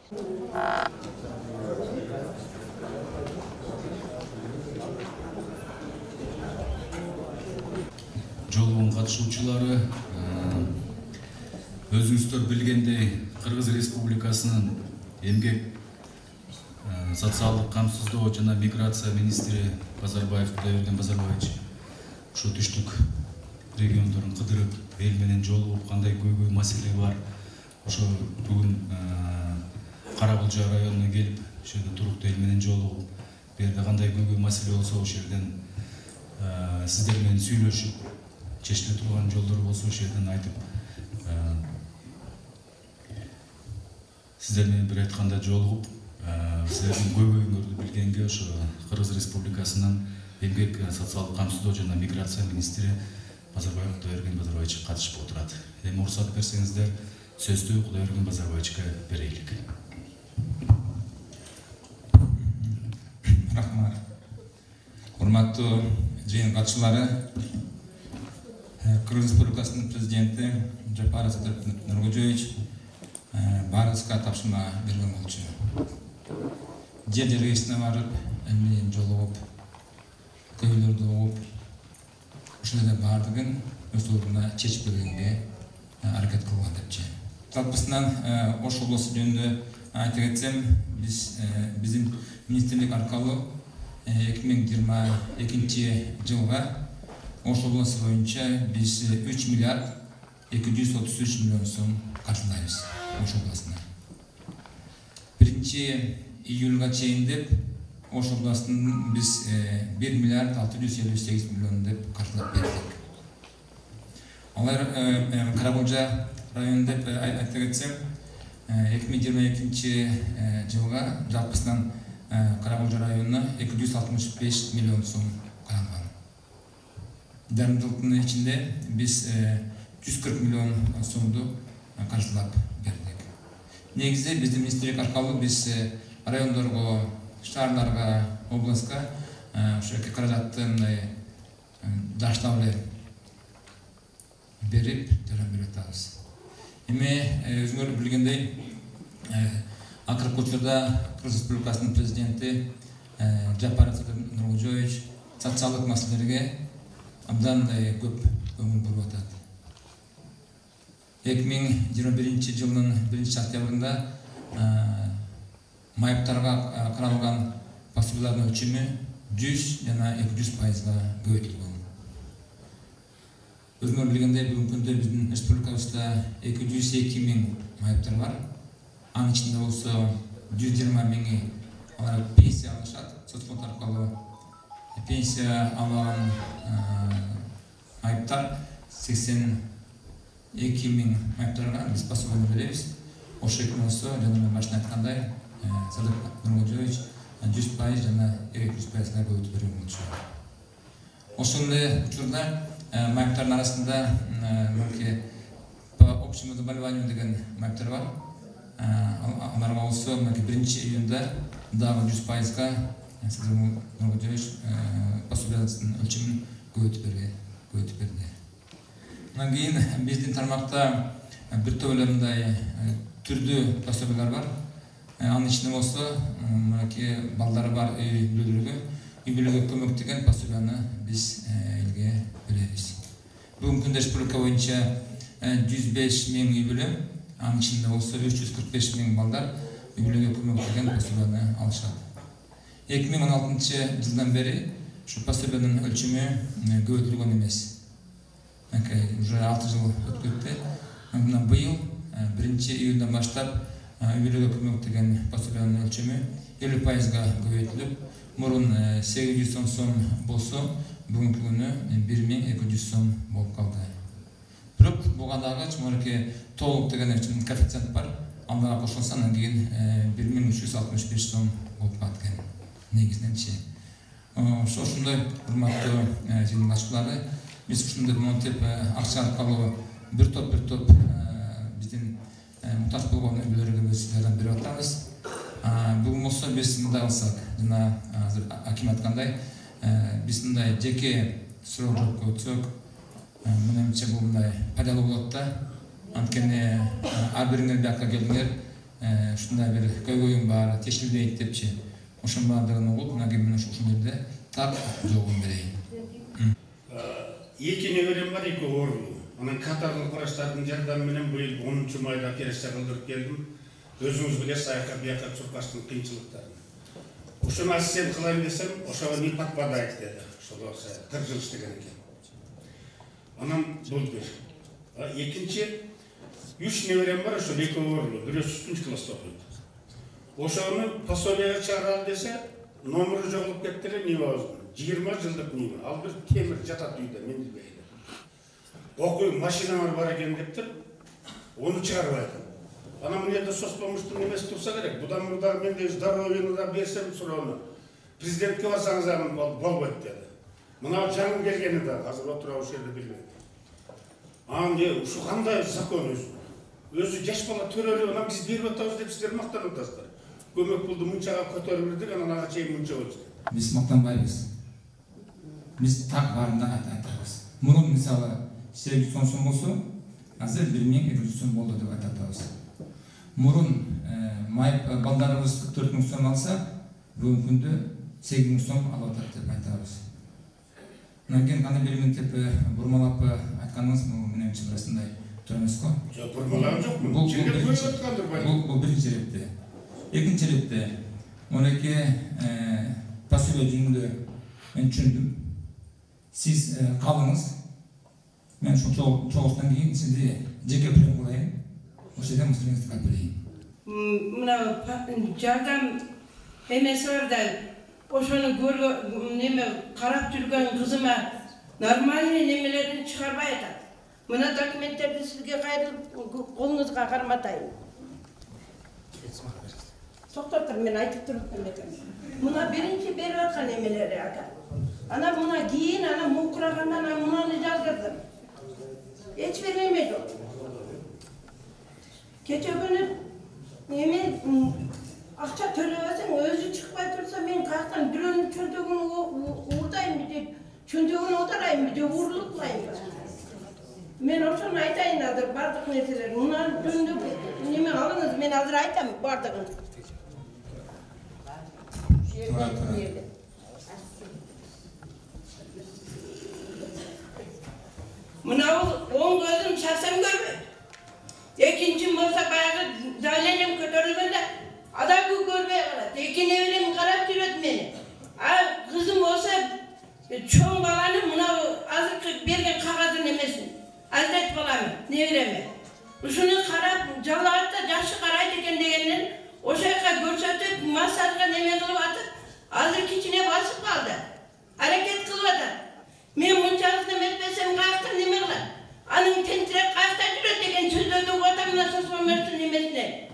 Жолугун катышуучулары өзүңүздөр билгендей Кыргыз Республикасынын эмгек социалдык камсыздоо жана миграция министри Базарбаев Кудайберген Базарбаевич ошо түштүк региондорун кыдырып эл менен жолугуп кандай көйгөй маселе бар ошо бүгүн Каракулча районуна келип ошо жерде туруктуу эл менен жолугуп бу жерде кандай көйгөй маселе болсо ошол жерден сиздер менен сүйлөшүп чечиле турган жолдор болсо ошол жерден айтып сиздер менен бир айтканда жолугуп силердин көйгөйүңөрдү билгенге ошо Кыргыз Республикасынын эмгек социалдык камсыздоо жана миграция министри Базарбаев Кудайберген Базарбаевич катышып отурат. Эми уруксат берсеңиздер, сөздү Кудайберген Базарбаевичке берейлик. Рахмат. Урматтуу жыйын катчылары, Кыргыз Республикасынын президенти Жапаров Нуркожоевич баарыбызга тапшырма берген болчу. Жер жергесине барып, эл менен жолугуп, көйгөйлөрдү угуп, ошол эле баардыгын өз ордуна чечип бергенге аракет кылган депчи. Жалпысынан Ош обласу жөнүндө айта кетсем, биздин министрлик аркылуу 2022 жылга Ош обласу боюнча биз 3 миллиард 233 миллион сом каржылайбыз Ош обласына. 1 июлга чейин деп Ош областын биз 1 миллиард 658 миллион деп каржылап бердик. Алар Каракулча району деп айта кетсем, 2022 жылга жалпысынан Каракулча районуна 265 миллион сом каралган. Дарымдылыктын ичинде биз 140 миллион сомду каржылап бердик. Негизи биздин министрлик аркылуу биз райондорго, шаарларга, областка ошо каражатты мындай даштабы берип жаран берип атабыз. Эми өзүңөр билгендей, акыркы учурда Кыргыз Республикасынын президенти Жапаров Нуркожоевич социалдык маселелерге абдан көп көңүл буруп атат. 2021 жылдын 1-октябрында майыптарга каралган пособиялардын өлчөмү 100 жана 200%га көбөйтүлгөн. Өзүңөр билгендей, бүгүнкү күндө биздин республикабызда 202 миң майыптар бар. Анын ичинде болсо 120 миңи алар пенсия алышат, соцфонд аркылуу пенсия алган майыптар 82 миң майыптарга биз пособие беребиз. Ошо эки болсо, жана мен башында айткандай, Садык Нуркожоевич 100% жана 200%га көбөйтүп берген болчу. Ошол эле учурда майыптардын арасында по общему заболеванию деген майыптар бар. Аларга болсо 1 июнда дагы 100%га Садык Нуркожоевич пособиясын өлчөмүн көбөйтүп берди. Андан кийин биздин тармакта бир топ эле мындай түрдүү пособиялар бар. Анын ичинде болсо, балдары бар үй бүлөгө көмөк деген пособияны биз элге беребиз. Бүгүнкү күндө республика боюнча 105 миң үй бүлө, анын ичинде болсо 345 миң балдар үй бүлөгө көмөк деген пособияны алышат. 2016 жылдан бери ушу пособиянын өлчөмү көбөйтүлгөн эмес. Уже 6 жыл өтүп кетти. Мына быйыл 1 июлдан баштап үй бүлөгө көмөк деген пособиянын өлчөмү 50%га көбөйтүлүп, мурун 810 сом болсо, бүгүнкү күнү 1200 сом болуп калды. Бирок буга дагы чымырки толук деген коэффициент бар. Ага кошулса, андан кийин 1365 сом болуп калат экен. Негизиненчи. Ошондой урматтуу жыйын катчылары, биз ушундай монтип акча аркылуу бир топ биздин мутаж болгон үй бүлөлөргө биз жардам берип атабыз. Бүгүн болсо биз мындай кылсак, жана азыр аким айткандай, биз мындай жеке суроо жоопко өтсөк, менимче бул мындай пайдалуу болот да. Анткени ар бириңер бияка келиңер, ушундай бир көйгөйүм бар, тешилбейт депчи. Ошонун баардыгын угуп, мына мен ушул жерде так жообун берейин. Эки неберем бар, эки оорулуу. Анан катарлык врачтардын жардамы менен быйыл 10 майда операция кылдырып келдим. Өзүңүз билесиз, аяка бияка чуркаштын кыйынчылыктарын. Ошону ассистент кылайын десем, ошого не подпадает деди. Ошого 40 жыл иштеген экен. Анан бул бир. Экинчи, 3 неберем бар, ошо эки оорулуу, бирөөсү 3 класста окуйт. Ошону пособияга чыгаралы десе, номеру жоголуп кетти эле, невозможно. 20 жылдык небе. Ал бир темир жатат үйдө, мен билбейм. Окуй машиналар бар экен дептир, onu чыгарбайт. Анан мына жерде соцпомощтун немеси турса керек. Будан мурда менде здоровьени да берсем суроону. Президентке барсаңыз аны болбойт деди. Мына жаңы келгени да азыр отура ушул жерде билбейм. Анан ушу кандай закон өзү? Өзү жаш бала төрөлүп, анан биз берип атабыз деп сиздер мактанып атасыздар. Көмөк пулду мынчага көтөрүп бердик, анан ага чейин мынча болчу. Биз мактанбайбыз. Биз так баарында айтабыз. Мурун мисалы 800 сом болсо, азыр 1200 сом болду деп айтабыз. Мурун балдарыбыз 4000 сом алса, бүгүнкү күндө 8000 сом алып атат деп айтабыз. Мындан кандай берген деп бурмалап айтканыңыз менен чыгырасындай тура эмес го? Жок, бурмалап жокмун. Бул биринчи иретте. Экинчи иретте, монеке пособие жөнүндө мен түшүндүм. Siz kalınız. Ben şu çoğuştan giyin, sizi ceke pürüm koyayım. O şeyden mısırınızı kalpireyim. Buna jardan emesi var da, oşonu karap türgen kızıma normalini nemelerini çıkarbay etat. Buna dokumentlerdi sizge kayırıp kolunuzga karmatayım. Toktoktur, men aytıp durup buna birinci beri atkan emeleri aka. Ana buna giyin, ana mukragandan, ana buna yazgırdım. Hiç veremedi. Keçe günü neme akça tölevesin, özü çıkmay dursa men kalktan birinin çöndüğünü uğurdayım bir de, çöndüğünü oturayım bir de uğurluklayım. Men oşun aytayın adır bardık neseler. Bunlar döndü neme alınız, men hazır aytam bardığını. Mına on gözüm şahsen görmüyor. İkinci olsa bayağı zalenim kötürlüğünde adamı görmeye kalat. İkin evrim karap türüt beni. Kızım olsa çoğun balanı mına azıcık bergen kağıdın emesin. Hazret balamı, nevreme. Şunu karap, jalavatda jaşı karayt eken degenler o şaka görsötüp masajga neme kılıp atıp azır kiçine basıp kaldı. Hareket kılıp atar. Men munçalık etmesem kalktım neme kılar. Anın tentirek kalktan jüröt degen sözlerdi otamına sospamörtün nemesine.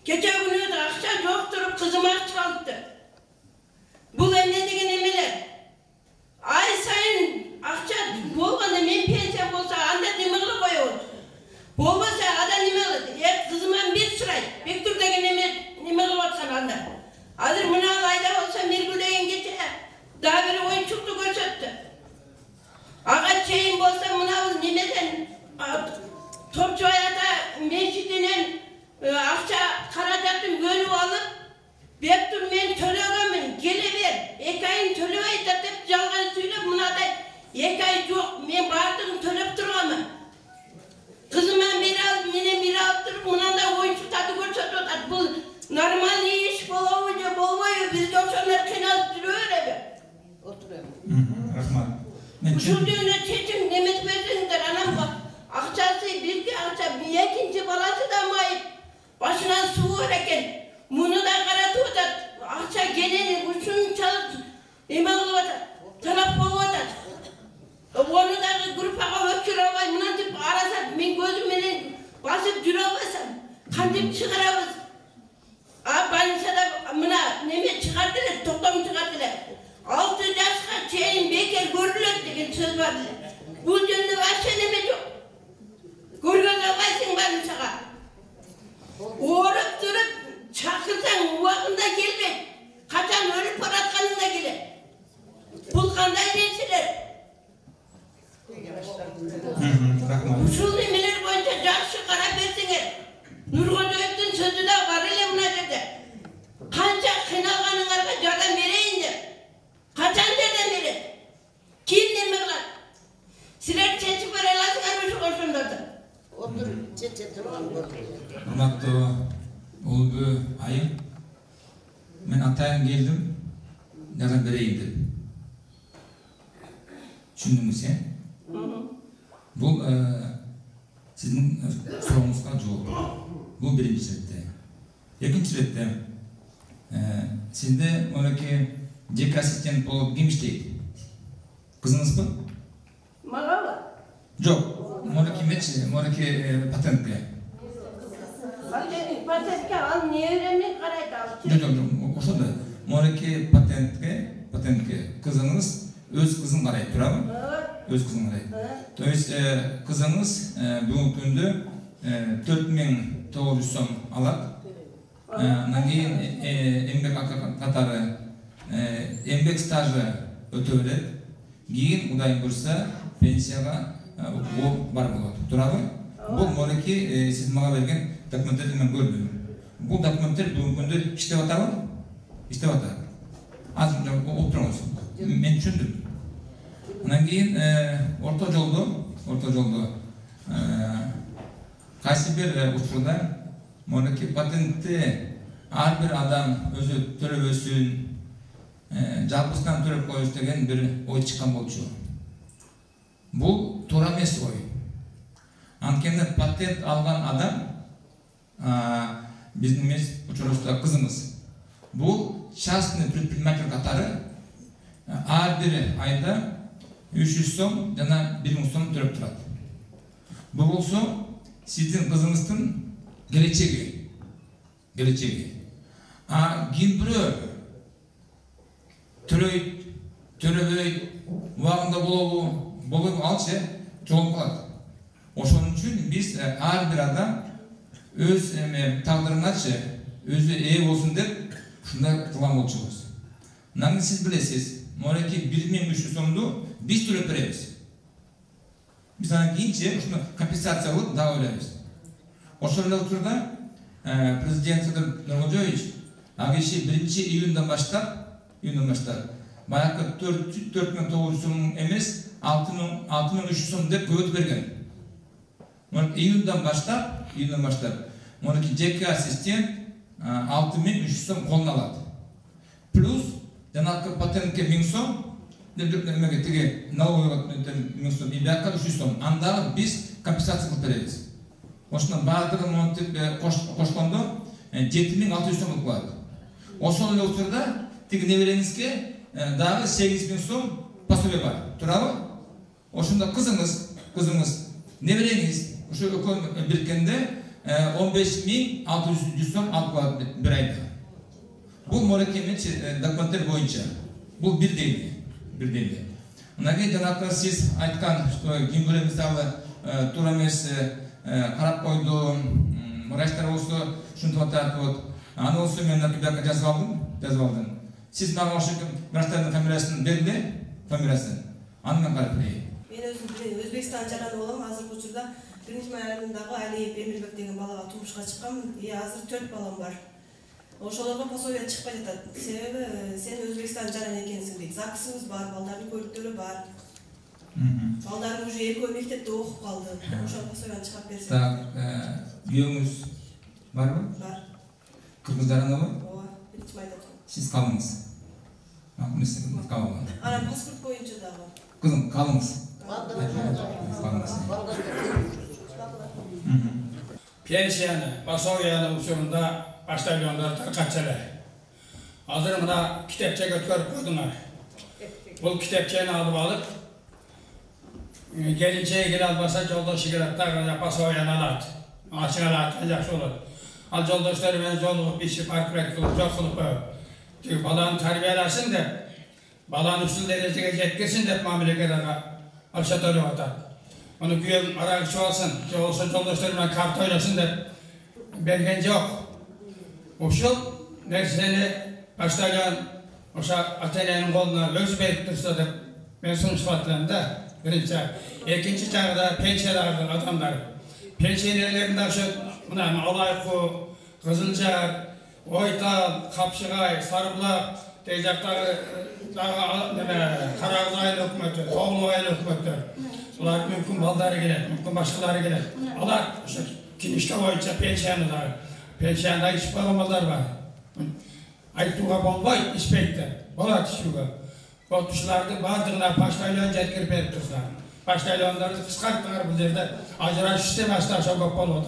Geçe günü de akşam yok durup kızım akçı kalıptı. Bu emne degen emeler. Ay sayın akça bolganda men pensiya bolsa anda neme kılıp koyuyoruz. Bolmasa ada neme kılıp. Kızıman bir sıray. Bektur degen neme kılıp atsan anda. Hazır mına ayda olsa Mirgül degen geçe daha biri oyuncuklu görsöttü. Ağa çeyin bolsa mına nemeden Topçu hayata meşidinen akça karacatın bölüp alıp Bektur men töleğemin geleber. 2 ayın töleğe tatip jalgan söylep mına da 2 ay yok men bardığım tölep durgamın. Kızıma mene bir alıp durup mına da oyuncuk tadı görsötüp atat. Bu normal iş bolboyu bizde oşanlar kınalıp duruyor ebe. Oturuyor. Rahmat. Uşul düğüne çeçim demet versinler anam bak. Akçası bir akça ikinci balası da mayıp. Başına su vereken. Bunu da karatı da akça geleni uçun çalıp imalı vatat. Talap kolu vatat. Onu da grupa ökür avay. Buna tip arasak men gözümle basıp duravasam. Kandip çıkaravız. Banisa da buna neme çıkardılar. Toplam çıkardılar. 6 yaşka çeyin bekar görülür degen söz vardı. Bu jönde başka neme yok. Görgöz albaysın banısaga. Orup durup çakırsan uğakında gelmek. Kaçan ölüp baratkanında gelir. Bul kanday neyseler. Usul nemeler boyunca jakşı kara bersinger. Nurgul Öğüt'ün sözü de var ile Urmatlı Ulbu ayım. Men atayım geldim. Neden bereyim dedim. Düşündün mü sen? Bu sizin sorunuzga cevap. Bu birinci rette. İkinci rette sizde oradaki cek asistent olup kim işleydi? Kızınız mı? Mağala. Yok. Oradaki patentke. Patentke al niye öğrenmek karaydı? Yok. O şurada. Oradaki patentke kızınız öz kızın karaydı. Tura mı? Öz kızın karaydı. То есть kızınız bugün günde 4.900 сом alат. Nagin emmek katarı, emmek stajı ötöbület. Giyin udayın bursa pensiyaga bu var болады. Турабы? Bu moraki siz mağa bergen dokumentleri men gördüm. Bu dokumenter bugün günde işlep atabı? İşlep atabı. Az oturunuz. Men düşündüm. Ondan keyin orta jolda qaysi bir uçurda monaki patentni har bir adam özü törep ösün, жалпысынан törep koyuş деген bir oy çıkan bolчу. Bu to'g'ri emas oy. Antkeni patent algan adam bizning uçuruşta kızımız. Bu частный предприниматель қатары har bir ayda 300 сом жана 1000 сом төлөп турат. Bu bolsa sizin kızınızın geleceği. Kim biri төлөбөй убагында болуп алчы жолуп калат. Ошон үчүн биз ар бир адам өз тагдырыначы өзү ээ болсун деп ушундай кылган болчубуз. Мынаны сиз билесиз. Мореки 1300 сомду биз төлөп беребиз. Biz andan keyince şunu kompensasiya alıp daha öğreniriz. O şöyle oturda Prezident Nurguljoyevich agışı 1 iyundan başlar bayakı 4.900 som emes 6.300 som dep koyup bergen. İyundan başlar monaki jeki asistent 6.300 som koluna aladi. Plus janakı patentke 1000 som Demege tege налоговый мünstüm ibaka 300 сом. Anda biz kompensasiya kılıp bereriz. Oşundan bardığın montik koşkanda 7600 сом kılып kaladi. Oşonla oturda tege neverenizke daha 8000 сом пособие var. Turabı? Oşunda kızınız nevereniz şu ökön birikende 15600 сом alıp kaladi bir ayda. Bu morekemin dokumenter boyunca. Bu bir değil. Ondan keyin janakı siz aytkan, kim böyle misалы тура эмес карап койду, врачтар болсо ушинтип атат, вот. Аны болсо мен бияка жазып алдым. Siz мага ошо врачтардын фамилиясын берди, фамилиясын. Аны мен карап берейин. Мен өзүм Өзбекстан жараны болом, азыркы учурда биринчи майрымдагы Алиев Эмирбек деген балага турмушка чыкканмын. Азыр 4 балам бар. Ошолорго пособие чыкпай жатат. Себеби сен Өзбекстан жаран экенсиң дейт. Закысыбыз бар, балдардын көлүктөрү бар. Балдарым уже экөө мектепте окуп калды. Ошол пособияны чыгап берсең. Так, күйөөңүз барбы? Бар. Кыргыздарыңда бар? Ооба, биринчи майда турам. Сиз калыңыз. Калыңыз. Анан паспорт боюнча дагы. Кызым, калыңыз. Пенсияны, пособияны учурунда почтальондар таркатчылар. Азыр мына китепчеге өткөрүп койдуңар. Бул китепчени алып келинчеге келе албаса жолдошу келет дагы пособияны алат. Ачык алат, жакшы болот. Ал жолдоштор менен жолугуп иши паркрек кылып жок кылып коюп. Тиги баланы тарбияласын деп, баланы ушул дережеге жеткирсин деп мамилеге дагы акча төлөп атат. Onu güyüm araq içip alsın, olsa joldaşlarımla kart oynasın da bergen yok. Oşul nerseni başlayan oşa atölyenin koluna öz berip dursa da ben sonuç fatlarında birinci çağ. İkinci çağda pensiyelerden adamlar. Pensiyelerlerinde şu Alayku, Kızılcar, Oytal, Kapşıgay, Sarıbulak, Teyzakları Karagızaylı hükümetler, Toğluğaylı hükümetler. Ular mümkün balları gelir, mümkün başkaları gelir. Alar kinişte boyunca pensiyanı da, pensiyanda iş bağlamalar var. Aytuğa bolbay ispeytler, bola tüşüge. O tuşlarda bardığına başlayılan jetkir berip turslar. Başlayılanları kıskarttılar bu yerde. Ajra sistemasi aşağı bolot.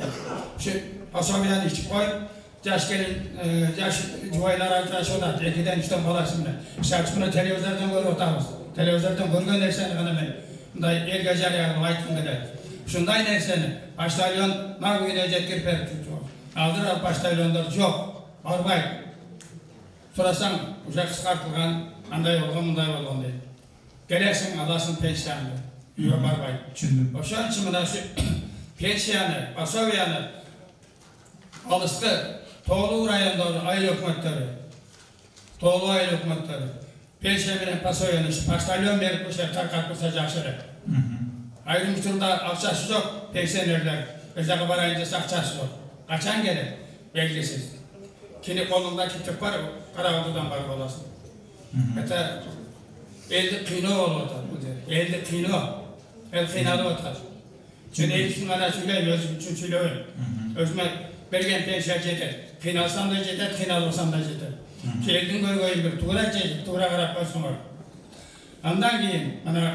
Şu asabiyan içip koyup, yaş gelin, yaş jubaylar ajrashıp, ekiden üçten balasın bilen. Misal bunu televizordan görüp otamız. Televizordan görgen nerseni gana men. Bunday el gajariyagı aytgım gelir. Şunday nerseni başlayılan nagüne jetkir berip turslar. Aldırar başlayılanlar yok, arbay. Sorasan, uşak kıskartılgan, anday olgan, munday olgan deydi. Geleksin, alasın pensiyanı, üye barbay. Oşan için buna şu pensiyanı, pasoviyanı, alıştı, Toğlu rayonları, ayıl hükümetleri, Toğlu ayıl hükümetleri, pensiyanı, pasoviyanı, pastalyon verip uşak tarkatmışsa jakşırı. Ayrımcılığında akçası yok, pensiyonerler, özellikle barayınca akçası yok. Kaçan gelir, belgesiz. Kini kolunda kitap var, Karaağlı'dan var olasın. Hatta elde kino olur, elde kino, el kinalı otar. Çünkü eğitim bana söyleyeyim, özüm için söyleyeyim. Özüme bergen pensiya jeter, kinalsan da jeter, kinalsan da jeter. Keldin koyayım bir, tuğra jeter, tuğra karap basın var. Ondan keyin, bana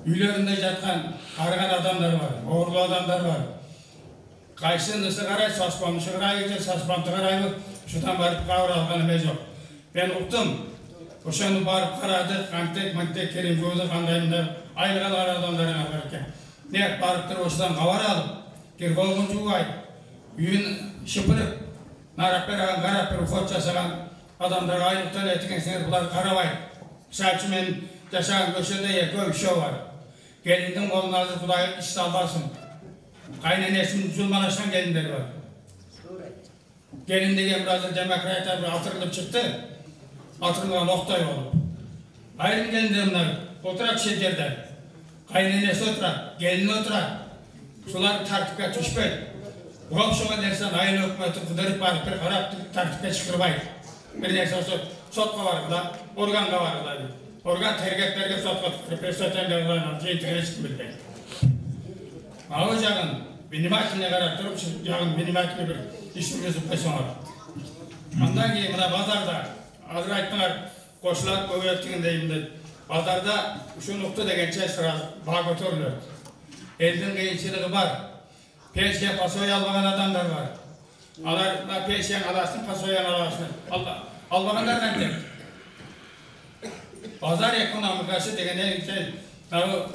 üylerinde jatkan, argan adamlar var, oğurlu adamlar var. Kaysınlısı karay, saspamışı karay, saspantı karay, şuradan barıp kavur alganımız yok. Ben uqtum, oşanı barıp karadı, kantek, kerim, gözü kandayımda, ayrılar adamlarına varken. Ne barıptır oşadan kavar alıp, bir kolgun çuğay, üyün şıpırıp, garap bir ufot çasagan adamlara ayrıktan etiken sinir bular karavay. Saçı men yaşagan köşede köy şo var. Gelindin kolun hazır Kuday iş albarsın. Kaynanesinin zulmanlaşan gelinleri var. Gelin degen biraz demokrata bir atırılıp çıktı. Atırılığa noktay oldu. Ayrım gelinleri bunlar. Oturak şekerde. Kaynanesi oturak, gelini oturak. Sular tartipke düşpey. Uğam şuna dersen aile hükümeti kıdırıp barıp bir karap tartipke çıkırbaydı. Bir neyse sotka var kıla, organ da var kıla. Organ tergeplerge sotka tıkırıp, sotemlerge var kıla, jeytikine çıkı bilmeyi. Ağır jağın, benim akine karakterip, jağın benim akine bir işimizi peşin var. Ondan ki buna bazarda, hazır aytmalar, koşular köveyettiğin deyimde, bazarda şu nokta degen çeşitler bağ götürülür. Eldin kıyınçılığı var. Pensiya pasoya almagan adamlar var. Alar pensiyan alasın, pasoyan alasın. Almaganlardan tek. Pazar ekonomikası degen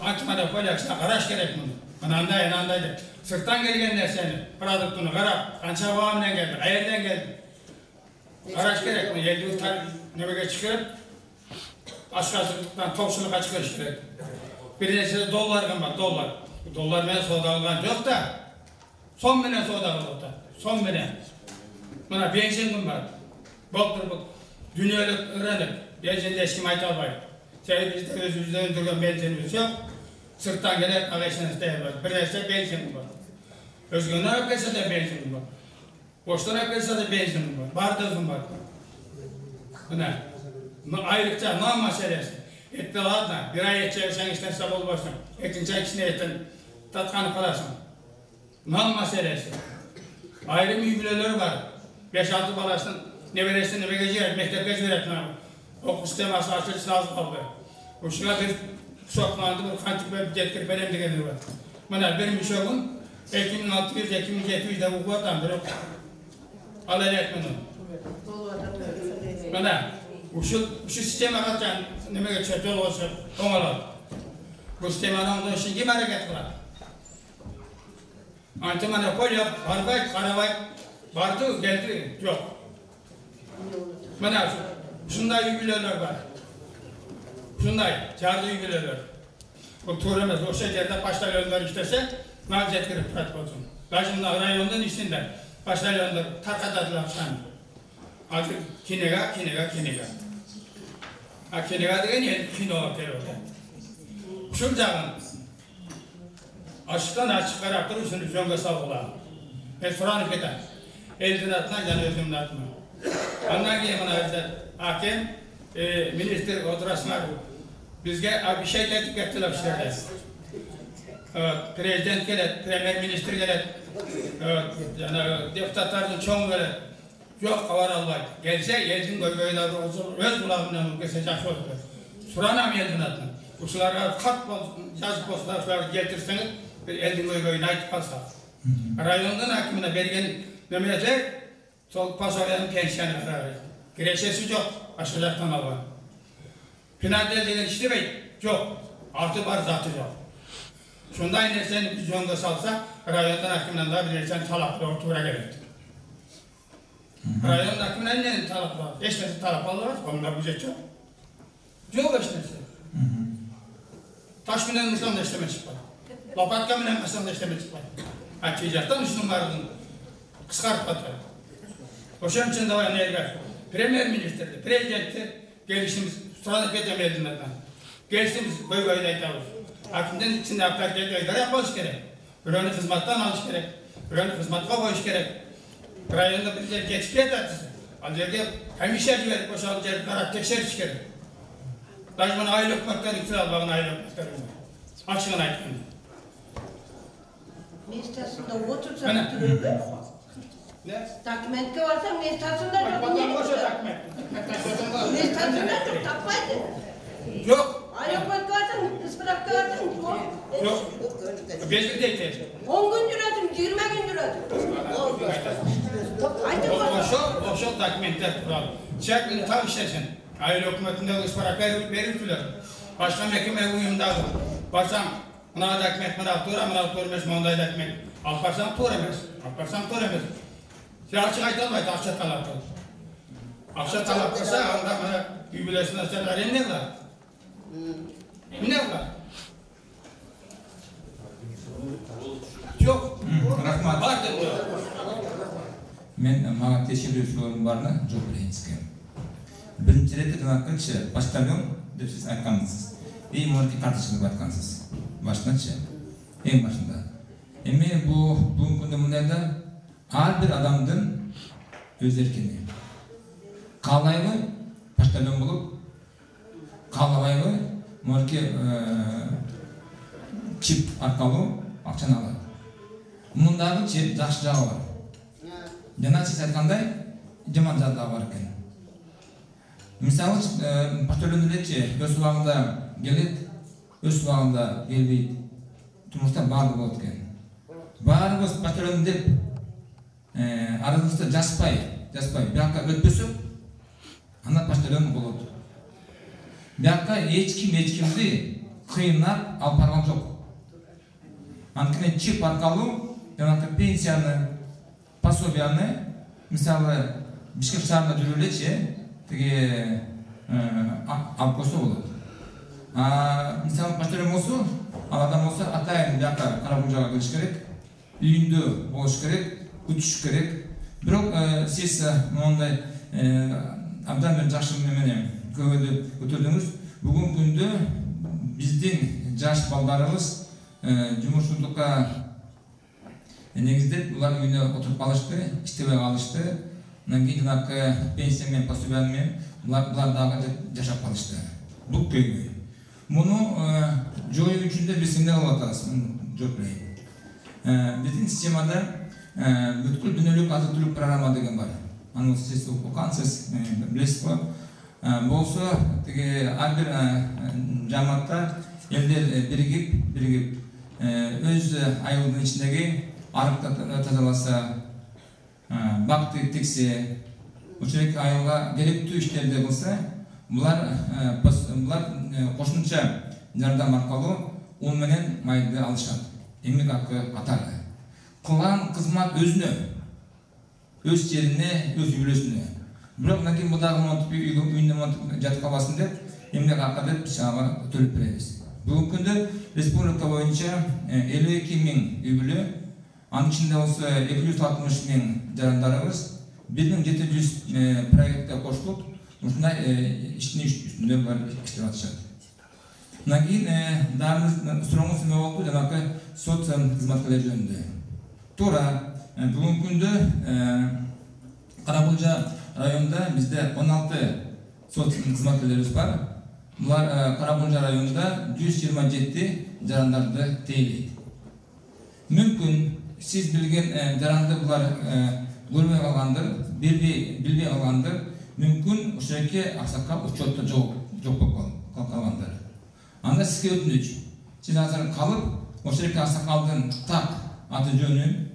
antimonopol aksına karaş gerek bunu. Anandaydı. Sırttan gelgen derseni, produktunu karap, kança bağımdan geldi, ayerden geldi. Karaş gerek bunu, yedi utar nöbege çıkarıp, aşkasızlıktan topçuluk'a çıkarış gerek. Bir de dolar var, dolar. Dolar ben soda algan yok da, son bile soda algan, son bile. Buna benzinim var. Boktur bu, dünyalık öğrenip, benzinde eşkim ayta albayım. Bizde özümüzde öldürgen benzinimiz yok. Sırttan gelip ağaçını isteyip var. Bir de benzinim var. Özgünler akılsa da benzinim var. Boşlar akılsa da benzinim var. Bardağım var. Buna, ayrıca nam meselesi. Ettilatla, bir ay etçeysen isterse olmasın. İkinci ikisini etin, tatkanı kalasın. Nam meselesi. Ayrı mühüleleri var. 5-6 balasın, ne veresin, ne verecek, mektepte cüret namı. O sisteması açıcısı lazım kaldı. O şuna bir soklandı, bir kantik bir jetkir benim degenleri var. Bana benim iş okun, 2600-2700'de bu kuatandır. Alay etmedim. Bana, şu sisteme katcan, neme geçiyor, yol olsun, oğlan. Bu sistemanın olduğu için kim hareket kılar? Antimonopol yap, barbay, karavay, vardı, geldi, yok. Bana, şunday yübülerler var. Şunday, çağırdı yübülerler. Bu tuğramız, o şekerde başlayanlar istese, mağazet girip pratik olsun. Başımda rayondan içinden, başlayanlar takatadılar sanırım. Artık kinega. Kinega degen yer, kino terörde. Şuracağın, açıktan açık karakter üstünü zönge salgılar. Soranıp eder. Eldin atına, yani özümün atına. Ondan keyin bana hakem, minister oturasınlar. Bizge bir şey teklif ettiler işlerde. Prezident gelet, premier minister gelet, deputatların çoğu gelet. Yok kavar albaydı. Gelse yeldin göy-göyleri öz kulağımdan ülkese jaşı oldu. Suranam yeldin adına. Uşulara kat yazıp olsalar şuları getirseniz eldin göy-göyünü aytıp kalsa. Rayondan hakimine bergen nömrete sol Pasoyan'ın pensiyanı kararı. Gireşesi yok. Aşılacaktan alvan. Pinadel denen işlemeydi. Yok. Altı var zatı yok. Şundan inerseni biz yolda salsa rayondan hakimden daha bilirsen talaplı ortuğuna gerekti. Rayondan hakimden ne talaplı var? Eşmesi talap alırlar. Onlar bize çok. Yok eşmesi. Taş minen mıslan da işleme çıkmadı. Lopatka minen mıslan da işleme çıkmadı. Açıcaktan üstün vardı. Kıskartmadı. Oşam için de var neyler? Premier Minister'de, Prezident'te gelişimiz, sıradık edemediğinden. Gelişimiz böyle aytağız. Hakimden içinde haklarına yapmalış gerek. Ürünü hizmattan alış gerek. Ürünü hizmatına koyuş gerek. Rayonda bizler geçkiye tartısı. Alırga hemişe güvenip boşalı ceriklara tekşeriş gerek. Lajman aile hükümetleri iktidar bağına aile hükümetleri. Açığın aytığında. Mestasında otursak duruyor. Takmentke varsa mestasında yok. Bakın boşa takment. Mestasında yok, tapmaydı. Yok. Ayrıkmak varsa, ıspanak varsa yok. Yok. Bezgi değil. 10 gün duradım, 20 gün duradım. Oşo takmentler kuralı. Çekini tam işlesin. Aile hükümetinde ıspanak verirtiler. Başka mekime uyumdağı. Barsam, buna takment, buna turmez, monday takment. Alparsam turemez. Sen açık aytalmaydı, akşa talap kıl. Akşa talap kılsa, anda bana yübülesine seller inlerler. İnlerler. Yok. Rahmat. Vardır bu. Men mağa teşebbüslerim barına çok bileyinizke. Birinci rete dönakınca başlamıyorum dep siz aytkansız. Ey morti kartışını batkansız. Başlanınca. En başında. Emi bu kunda mundayda her bir adamdın öz erkini. Kalaylı başlamıyorum bulup kalaylı morki çip arkalı akçan alır. Mundagı çip жақсы жағы бар. Жана сиз айткандай жаман жағы бар экен. Мисалы паштөлөнүлөрчү өз убагында келет, өз убагында келбейт. Турмушта баардыгы болот экен. Баарыбыз паштөлөн деп арабызда жаспай, бияка өтпөсөк, анда паштөлөн болот. Бияка эч кимди кыйнап алып барган жок. Анткени чип аркылуу жаңағы пенсияны, пособияны, мысалы, Бишкек шаарында жүрүп элечи, тиги алып койсо болот. Мисалы, паштөлөн болсо, ал адам болсо, атайын бияка Карабулжага келиш керек, үйүндө болуш керек, күтүш керек. Бирок сиз мондай абдан бир жакшы менен көбөйдү көтөрдүңүз. Бүгүнкү күндө биздин жаш балдарыбыз жумушчулукка негиздеп булар үйүнө отуруп калышты, иштебей калышты. Анан кийин жанакы пенсия менен пособия менен булар дагы жашап калышты. Бул көйгөй. Муну жоюу үчүн да биз эмне кылып атабыз? Жооп берейин. Биздин системада бүткүл дүйнөлүк азык-түлүк программа деген бар. Аны сиз окугансыз, билесиз го. Болсо тиги ар бир жамаатта элдер биригип өз айылдын ичиндеги арыкты тазаласа, бакты тексе, ошол айылга керектүү иштерди кылса, булар кошумча жардам аркылуу он менен майды алышат. Эмгек акы катары. Кылган кызмат өзүнө, өз жерине, өз үй бүлөсүнө. Бирок анан кийин мудагы монтип үйүндө монтип жатып калбасын деп, эмгек акы деп ага төлөп беребиз. Бүгүнкү күндө республика боюнча 52 миң үй бүлө, анын ичинде болсо 260 миң жарандарыбыз 1700 проектке кошулуп, ушундай иштин үстүндө булар иштеп атышат. Анан кийин дагы сурооңуз эме болду, жанагы сот кызматкерлери жөнүндө. Туура, бүгүнкү күндө Карабулжа районунда бизде 16 сот кызматкерлерибиз бар. Булар Карабулжа районунда 127 жарандарды тейлейт. Mümkün siz bilgen jaranды bular görmey kalgandır, bilbey kalgandır. Mümkün uşaki aksakal uçotto jok bolup kalgandır. Anda sizge ötünüç. Siz hazır kalıp uşaki aksakaldın tak atı jönün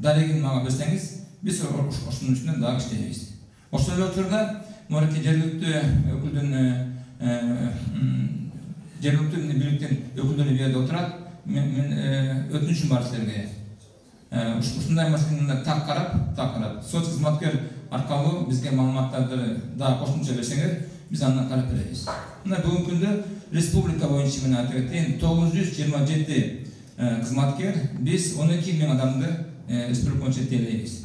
darегин maga берсеңиz, biz oşunun üstünden daha işleyemiz. Oşunun oturda Moraki жергиликтүү өкүлдүн жергиликтүү бийликтин өкүлдөрү бу жерде отурат. Men ötünüşüm var sizlerge. Ушундай машиналарды так карап, соц кызматкер аркылуу бизге маалыматтарды да кошумча берсеңер, биз андан карап беребиз. Мына бүгүнкү күндө республика боюнча мен айтып кетейин, 927 кызматкер, биз 12.000 адамды республика боюнча тейлейбиз.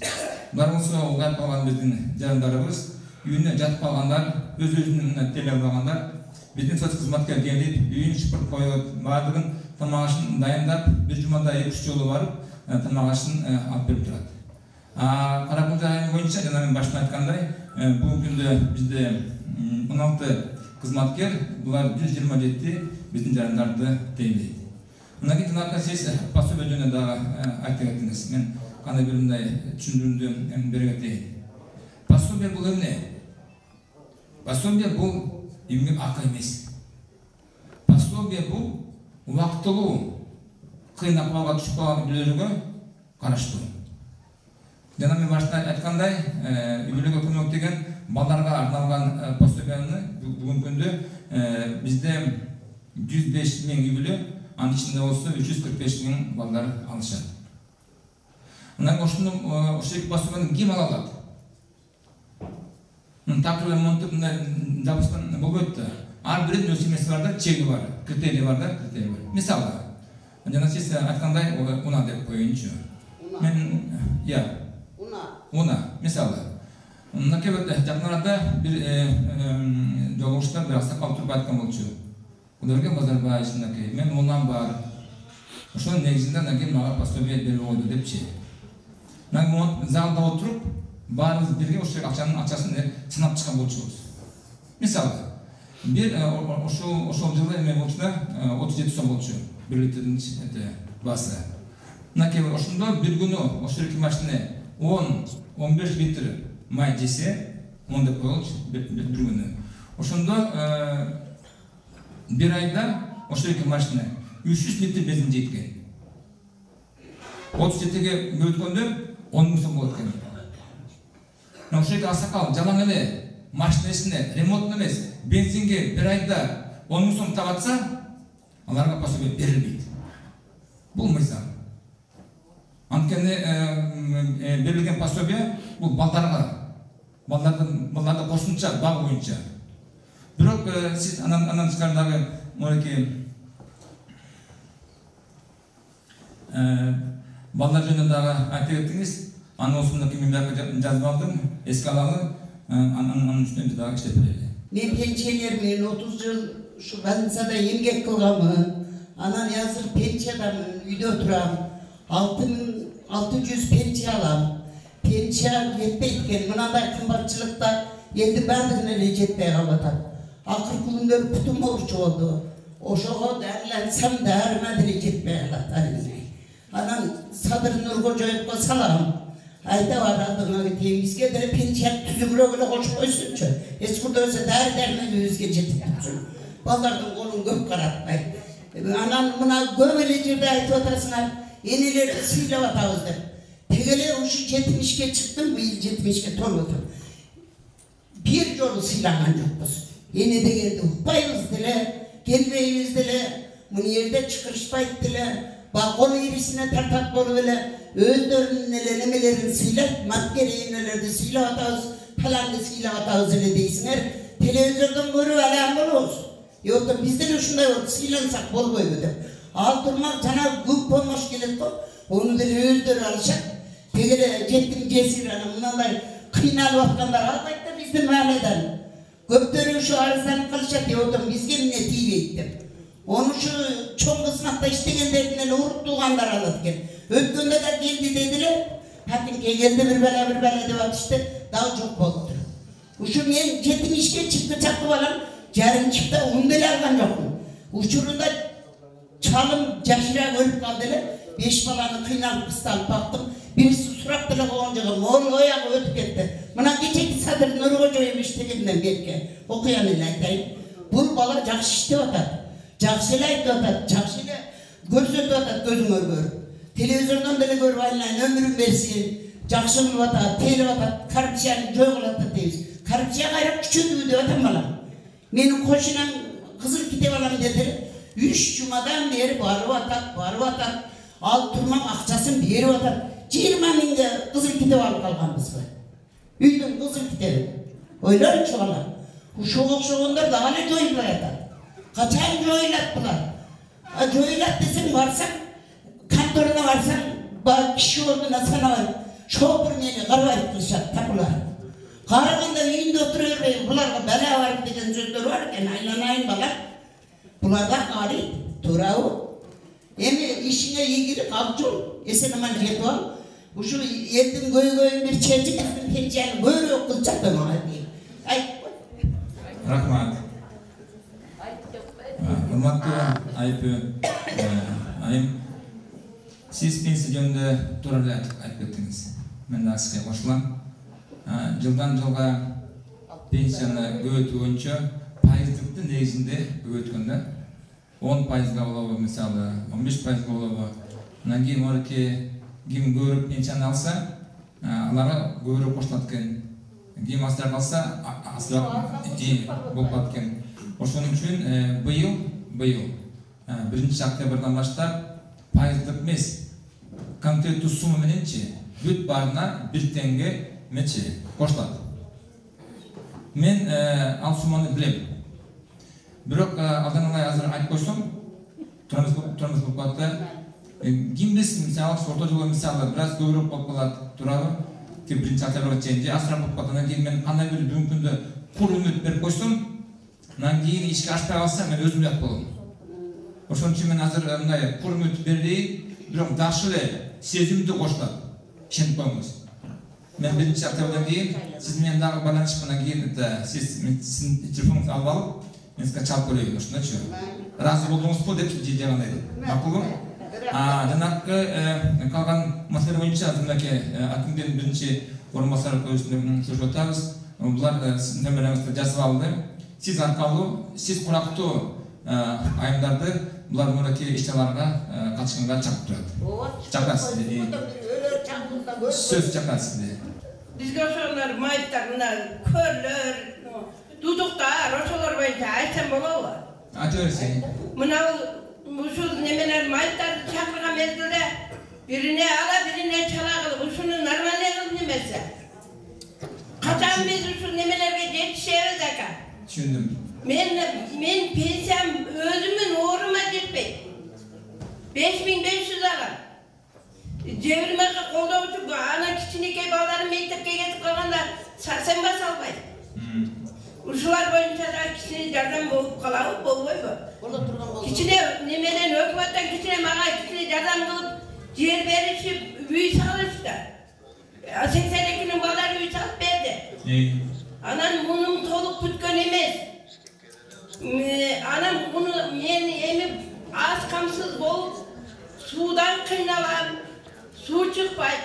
Булар болсо улгайып калган биздин жарандарыбыз, үйүнө жатып калгандар, өз-өзүнүн тейлеп алгандар, биздин соц кызматкер келип, үйүн шыпырып коюп, баардыгын тамагашын дайындап, бир жумада 2-3 жолу барып, тамагашын алып берип турат. Каракөл району боюнча жана мен башында айткандай, бүгүнкү күндө бизде 16 кызматкер, булар 127 биздин жарандарды тейлейт. Мына жанагы сиз пособие жөнүндө дагы айтып кеттиңиз. Мен кандай бир мындай түшүндүрүүнү берип кетейин. Пособие бул эмне? Пособие бул эмгек акы эмес. Пособие бул убактылуу кыйын акыбалга түшүп калган үйлөргө караштуу. Жана мен башта айткандай, үйлөргө көмөктөгөн балдарга арналган пособияны бүгүнкү күндө бизде 105.000 үйлө, анын ичинде болсо 345.000 балдар алышат. Мына ошол пособияны ким ала алат? Так ремонттуп жабышкан болбойт да. Ар биринин өз эмеси бар да, чеги бар, критерий бар да, критерий бар. Мисалы, жана сиз айткандай, уна деп коеюнчу. Мен, уна, мисалы. Мына кебет жакын арада бир жолугушта бир аксакал туруп айткан болчу. Кудайберген Базарбаевич, мен унам бар. Ошонун негизинде мага пособие берип койду депчи. Мен залда отуруп, баарыбыз бирге ошол акчанын акчасын сынап чыккан болчубуз. Мисалы, бир ошол жылы эме болчу да 37 сом болчу. Бир литрдин басы. Мынакей ошондо бир күнү ошол машина 10-15 литр май жесе, 10 деп коелучу бир күнү. Ошондо бир айда ошол машина 300 литр бензин жеткен. 37ге бөлүткөндө 10.000 сом болот экен. Ошол аксакал жалаң эле машинасына ремонт эмес, бензинге бир айда 10.000 сом табатса, аларга пособие берилбейт. Бул мыйзам. Анткени берилген пособие бул балдарга, балдарды кошумча баг боюнча. Бирок сиз анан тышкарыдагы мынакей балдар жөнүндө дагы айтып кеттиңиз. Анын осундагы мен жазып алдым, эске алалы, анын үстүнө дагы иштеп берели. Мен пенсионермин, 30 жыл şu больницада эмгек кылганмын. Анан азыр пенсиядамын, үйдө турам. 600 пенсия алам. Пенсия жетпейт экен. Мындай кымбатчылыкта элдин баардыгына эле жетпей калып. Акыркы күндөр путум оорчу болду. Ошого дарылансам дарыма деле жетпей калат. Анан Садыр Нуркожоевго салам. Ayda var adına temizge de pençet tüzüklü öyle hoş koysunca. Eskurde olsa derme yüzge cetirsin. Ballardan kolun gök karatmay. Anan buna gömelecirde ayet otasına yenileri sıyla vatağızdı. Tegele uşu 70'ke çıktım, bu yıl 70'ke toludum. Bir yolu silahlan yokuz. Yeni de geldi hukbayız dile, gelmeyiz dile, bunu yerde çıkırışbayt dile. Bak onu irisine tartat bolu böyle öldürün nemelerin silah, matkeri nelerde silah atağız, falan da silah atağız öyle değilsinler. Televizyondan görüp alan buluruz. Yoksa bizden de şunda yok, silahlansak bol koyuyordu. Altırmak sana gıp olmuş gelip onu da öldür alacak. Peki cettim cesir hanım, bunlar kıynalı vaktanlar almak da bizden mahalleden. Göptörü şu arızdan kalacak yoksa bizge minnet ettim. Onu şu çoğun kısmakta iştegenlerden uğurttuğanlar alıdken. Ötkünde de geldi dediler. Hakim geldi bir bela de var işte. Daha çok oldu. Uşu men jetim işke çıktı çaktı balam. Yarın çıktı ondelerden yok. Uçurunda çalım caşıra ölüp kaldılar. 5 balаны kıynalıp kıstalып baktım. Birisi suratlığı olunca mol oyağı ötüp etti. Buna geçeki Sadır Nurgojoyev iştegimden berke. Okuyan ile aytayım. Bu bala жақсы iştep atat. Жақсы ile aytып atat. Жақсы ile görsetip atat gözüngөр görüp. Televizyondan da görüp aylan ömrün versin. Жақсы kılıp atat, telip atat, korrupsiyani joy kılıp atat deymiz. Korrupsiya gayrap küçöldüğü de atam balam. Menin koşunam kızıl kitap alam dedi. 3 cumadan beri barıp atat. Al turmam akçaсын berip atat. 20 mingde kızıl kitap alıp kalganbız var. Üydün kızıl kitabı. Oylar çoğalar. Uşoğlar da hala joyullar atat. Kaçan joyulat bular. Joyulat desen varsan, kantoruna varsan, kişi olduğuna sana var. Şoför meni karvayıp kılışat tapular. Karaganda uyunda oturuyor ve bularga bela var degen sözler varken aylanayın bala. Bularga qarı, turağı. Emi işine yegiri kalçol, esen aman jetu al. Uşu elдің көй-көйін bir çelcik etkin pençeni böyle kılacak da bana diyeyim. Rahmat. Hurmatlı Aypö, ayım siz pensiya jөнүндө тууралуу айтып кеттиңиz. Мен да сизге кошулам. Жылдан жылга пенсияны көбөйтүү боюнча пайыздыкты негизинде көбөйткөндө 10%га болобу, мисалы 15%га болобу. Анан кийин орки ким көбүрөөк пенсияны алса, аларга көбүрөөк кошулат экен. Ким азыраак алса, азыраак болуп калат экен. Ошон үчүн быйыл 1-октябрдан баштап пайыздык эмес, конкреттүү сумма мененчи бүт баарына 1 теңге менчи кошулат. Мен ал сумманы билем. Бирок алдан ылай азыр айтып койсом, турмуш болуп калат. Ким билсин, мисалы орто жолу мисалы бир аз көбүрөөк болуп калат, туурабы? 1-октябрга чейин азыраак болуп калат. Анан кийин мен кандай бир бүгүнкү күндө кул үмүт берип койсом, анан кийин ишке ашпай калса мен өзүм жат болом. Ошон үчүн мен азыр мындай кул үмүт бербейин, бирок жакшы эле сезимди кошулат. Ишенип коюңуз. Мен 1-октябрдан кийин сиз менен дагы байланышкандан кийин сиздин телефонуңузду алып алып, мен сизге чалып көрөйүн, ошондочу. Ыраазы болдуңузбу деп жагандай. Макулбу? Жанагы калган маселе боюнча мынакей акимдин биринчи орун басары көзүндө сүйлөп атабыз. Булар сиздин номериңизди жазып алды. Сиз аркылуу сиз курактуу айымдарды булар мынакей иш-чараларга катышканга чакырып турат. Чакырат сизди. Söz çakar sizde. Bizge oşanlar mayıptar, körler, duduklar, oşalar boyunca aytsam bolabı. Aytıversin. Mına uşul nemeler mayıptar çakırgan mezgilde birine ala birine çala kılıp uşunu normalde kılıp nemesi. Kaçan biz uşul nemelerge yetişeviz aka. Düşündüm. Men pensiyam özümün uğruma jetpeyt. 5500 alam. Çevirmekle kolda uçup ana kiçinike bağlarım mektepke getip kalganda sarsenba salbaydı. Uşular boyunca da kiçine yardım bolup kalabı bolboybu. Kiçine nemeden hökümetten kiçine mağa kiçine yardım kılıp yer verişip üy salıştı. 82'nin bağları üy salıp verdi. Anan bunun toluk pütkön emez. Anam bunu men emip az kamsız bolup sudan kıynalam. Su çıkpay,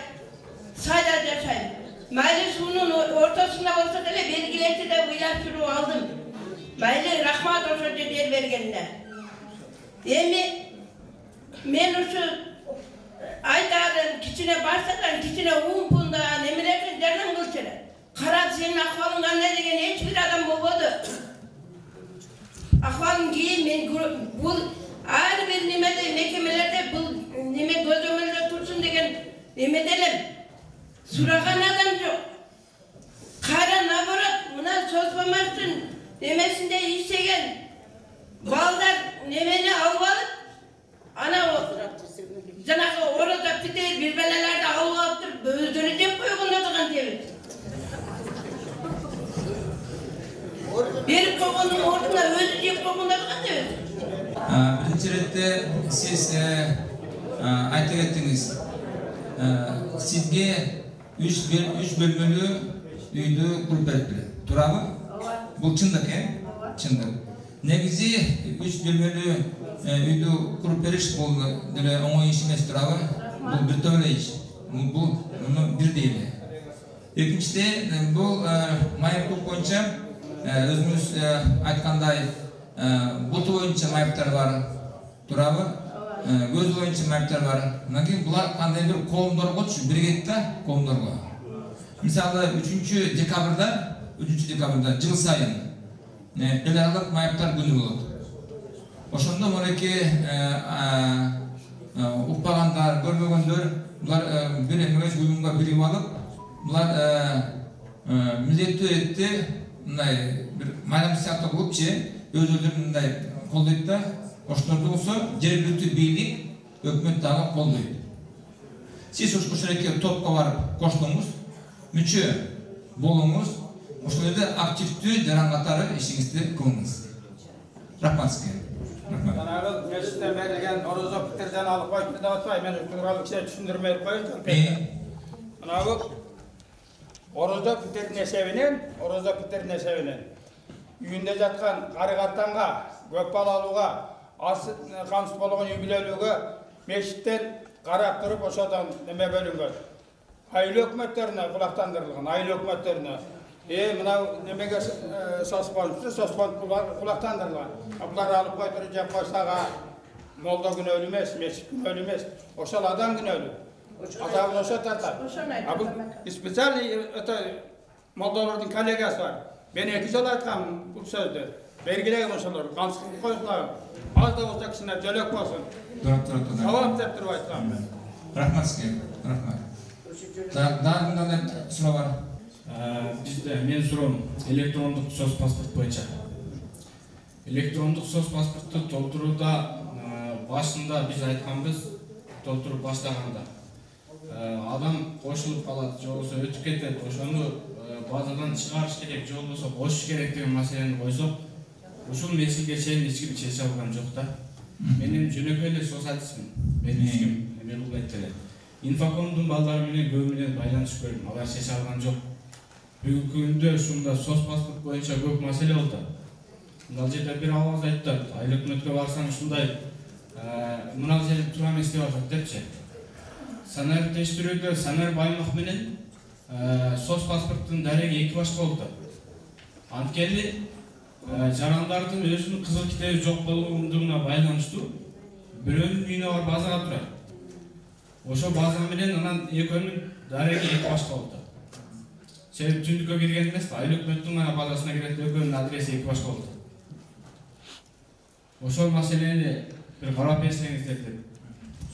sayda yaşayım. Mayli suyun ortasında olsa da belgiletti de uylap sürü aldım. Mayli rahmat olsa der vergenler. Emi, men şu aydarın kiçine başladan kiçine pundan emirekin derdim kılçıra. Karat senin ahvalın kanne degen hiçbir adam bulmadı. Ahvalın giyin men bu ağır bir nimede mekemelerde bu nime göz önünde tursun degen nemedelim. Suragan adam yok. Kara nabarat buna sözlemek nemesinde işlegen ballar nemeni alıp ana janağı orada pide birbirlerde alıp öldürecek koygunladıgan devlet. Berip koygunun ortuna öldürecek koygunladıgan devlet. Birinci rette siz ayta kеттiniz. Sizge 3 bölmölүү үйдү куруп берипти. Туурабы? Бул чындык, Чындык. Негизи 3 бөлмөлүү үйдү куруп бериш бул деле оңой иш эмес турабы? Бул бир төбөлө иш. Бул бир дейли. Экинчиден бул майыптык боюнча өзүңүз айткандай буту боюнча майыптар бар турабы? Көз боюнча майыптар бар. Андан кийин булар кандай бир коомдоргочу биригет да, коомдорго. Мисалы 3 декабрда жыл сайын эл аралык майыптар күнү болот. Ошондо мынакей укпагандар, көрбөгөндөр булар бир эмес уюмга биригип алып, булар милдеттүү эретте мындай бир майрам сыяктуу кылыпчы өздөрүн мындай колдойт да, ошолорду болсо жергиликтүү бийлик, өкмөт дагы колдойт. Сиз ошол топко барып коштуңуз, мүчө болуңуз, ошол жерде активдүү жаран катары ишиңизди кылыңыз. Рахмат сизге. Жанагы мешиттен берилген орозо пикирден алып коюп деп атпай, мен туралы киши түшүндүрмөй коюйм. Анагы орозо пикирдин эсебинен үйүндө жаткан кары-картанга, көп балалууга, камсыз болгон үй бүлөлүүгө мешиттен карап туруп ошодон неме бөлүнгөн. Айлы өкмөттөрүнө кулактандырылган, айлы өкмөттөрүнө. Мынау немеге соспон кулактандырылган. Булар алып койдуруп жеп койсага молдо күнөөлүү эмес, мешит күнөөлүү эмес. Ошол адам күнөөлүү. Азабын ошо тартат. Бул специальный молдолордун коллегасы бар. Мен 2 жолу айткам бул сөздү. Бергилегим ошолор, камсыз кылып койгула. Az da olsa kişine jölök bolsun. Sawap деп туруп айткам мен. Рахмат сизге. Рахмат. Дагы мындай суроо бар. Бизде мен суроом электрондук соц паспорт боюнча. Электрондук соц паспортту толтурууда башында биз айтканбыз, толтуруп баштаганда адам кошулуп калат, же болбосо өтүп кетет. Ошону базадан чыгарыш керек, же болбосо кошуш керек деген маселени койсок, ушул мезгилге чейин эч ким чече алган жок да. Менин жөнөкөй эле соцсатисмин. Мен эч ким эме кылбайт эле. Инфокомдун балдары менен көбү менен байланыш көрдүм, алар чече алган жок. Бүгүнкү күндө ушунда соц паспорт боюнча көп маселе болду. Мына жерде бир аваз айтты, айыл өкмөткө барсаң ушундай мына жерде туура эмес деп атат депчи. Санариптештирүүдө Санар Баймак менен соц паспорттун дареги эки башка болду. Анткени жарандардын өзүнүн кызыл китеби жок болгондугуна байланыштуу бирөөнүн үйүнө барып базага турат. Ошо база менен анан экөөнүн дареги эки башка болду. Себеби түндүккө кирген эмес, айыл өкмөттүн гана базасына кирет, экөөнүн адреси эки башка болду. Ошол маселени бир карап эсеңиздер деп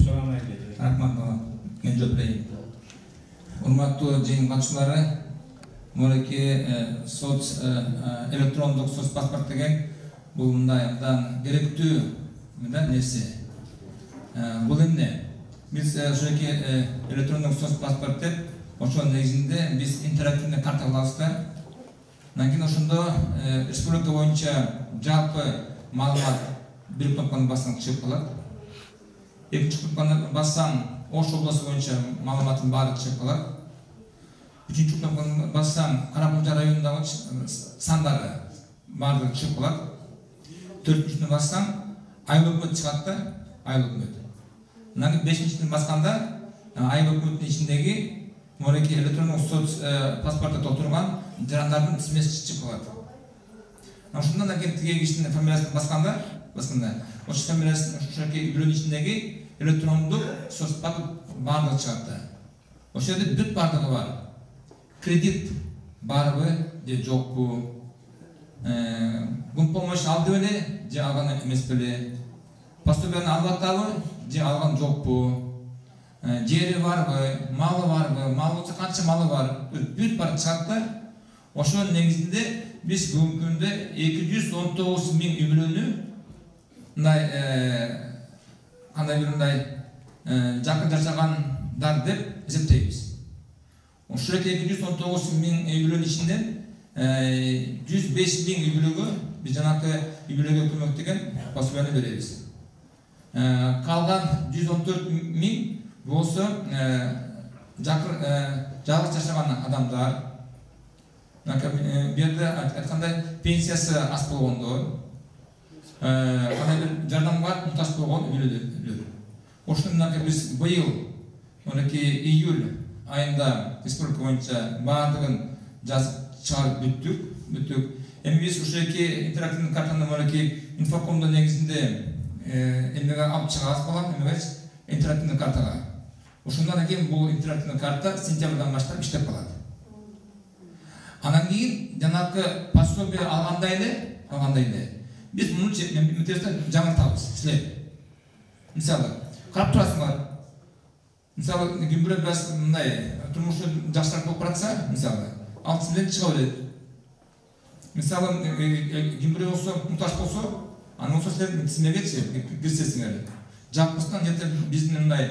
сурамай эле. Рахмат бала. Мен жоптойм. Урматтуу жыйын катчылары, мынакей соц электрондук соц паспорт деген бул мындай абдан керектүү нерсе. Бул эмне? Биз ошоки электрондук соц паспорт деп ошонун негизинде биз интерактивдүү карта кылабыз да. Андан кийин ошондо республика боюнча жалпы маалымат бир кнопканы бассаң чыгып калат. Экинчи кнопканы бассаң Ош областы боюнча маалыматтын баары чыгып калат. Үчүнчү кнопканы бассаң Каракулча районундагы сандары баардыгы чыгып калат. Төртүнчүнү бассаң айыл өкмөт чыгат да, айыл өкмөт. Анан кийин бешинчисini басканда айыл өкмөттүн ичиндеги мынакей электрондук соц паспортто толтурган жарандардын тизмеси чыгып калат. Ошондон кийин тиги кишинин фамилиясын басканда ошо фамилиясын ошоки бирөөнүн ичиндеги электрондук соц паспорт баардыгы чыгат да. Ошол жерде бүт баардыгы бар. Кредит барбы же жокпу? Бул помощь алды беле же алган эмес беле? Пособияны алып атабы же алган жокпу? Жери барбы, малы барбы, малы болсо канча малы бар? Бүт бар чыгат да. Ошонун негизинде биз бүгүнкү күндө 219 миң үй бүлөнү мындай кандай бир мындай жакын жашагандар деп эсептейбиз. Ошол 219 миң үй бүлөнүн ичинен 105 миң үй бүлөгө биз жанакы үй бүлөгө көмөктөгөн пособияны беребиз. Калган 114 миң болсо жалгыз жашаган адамдар, бу жерде айткандай пенсиясы аз болгондор, кандай бир жардамга муктаж болгон үйлөр. Ошондон биз быйыл июль айында республика боюнча баардыгын жазып чыгарып бүттүк. Эми биз ушул интерактивдүү картаны инфокомдун негизинде эмеге алып чыгабыз болгон, интерактивдүү картага. Ошондон кийин бул интерактивдүү карта сентябрдан баштап иштеп калат. Анан кийин жанагы пособие алгандай эле биз муну жаңыртабыз силер. Мисалы, карап турасыңар. Мисалы, ким бирөө бираз мындай турмушу жакшыраак болуп баратса, мисалы, ал силер чыга берет. Мисалы, ким бирөө болсо, муктаж болсо, анан болсо силер силергечи кирсесиңер. Жапкыстан биздин мындай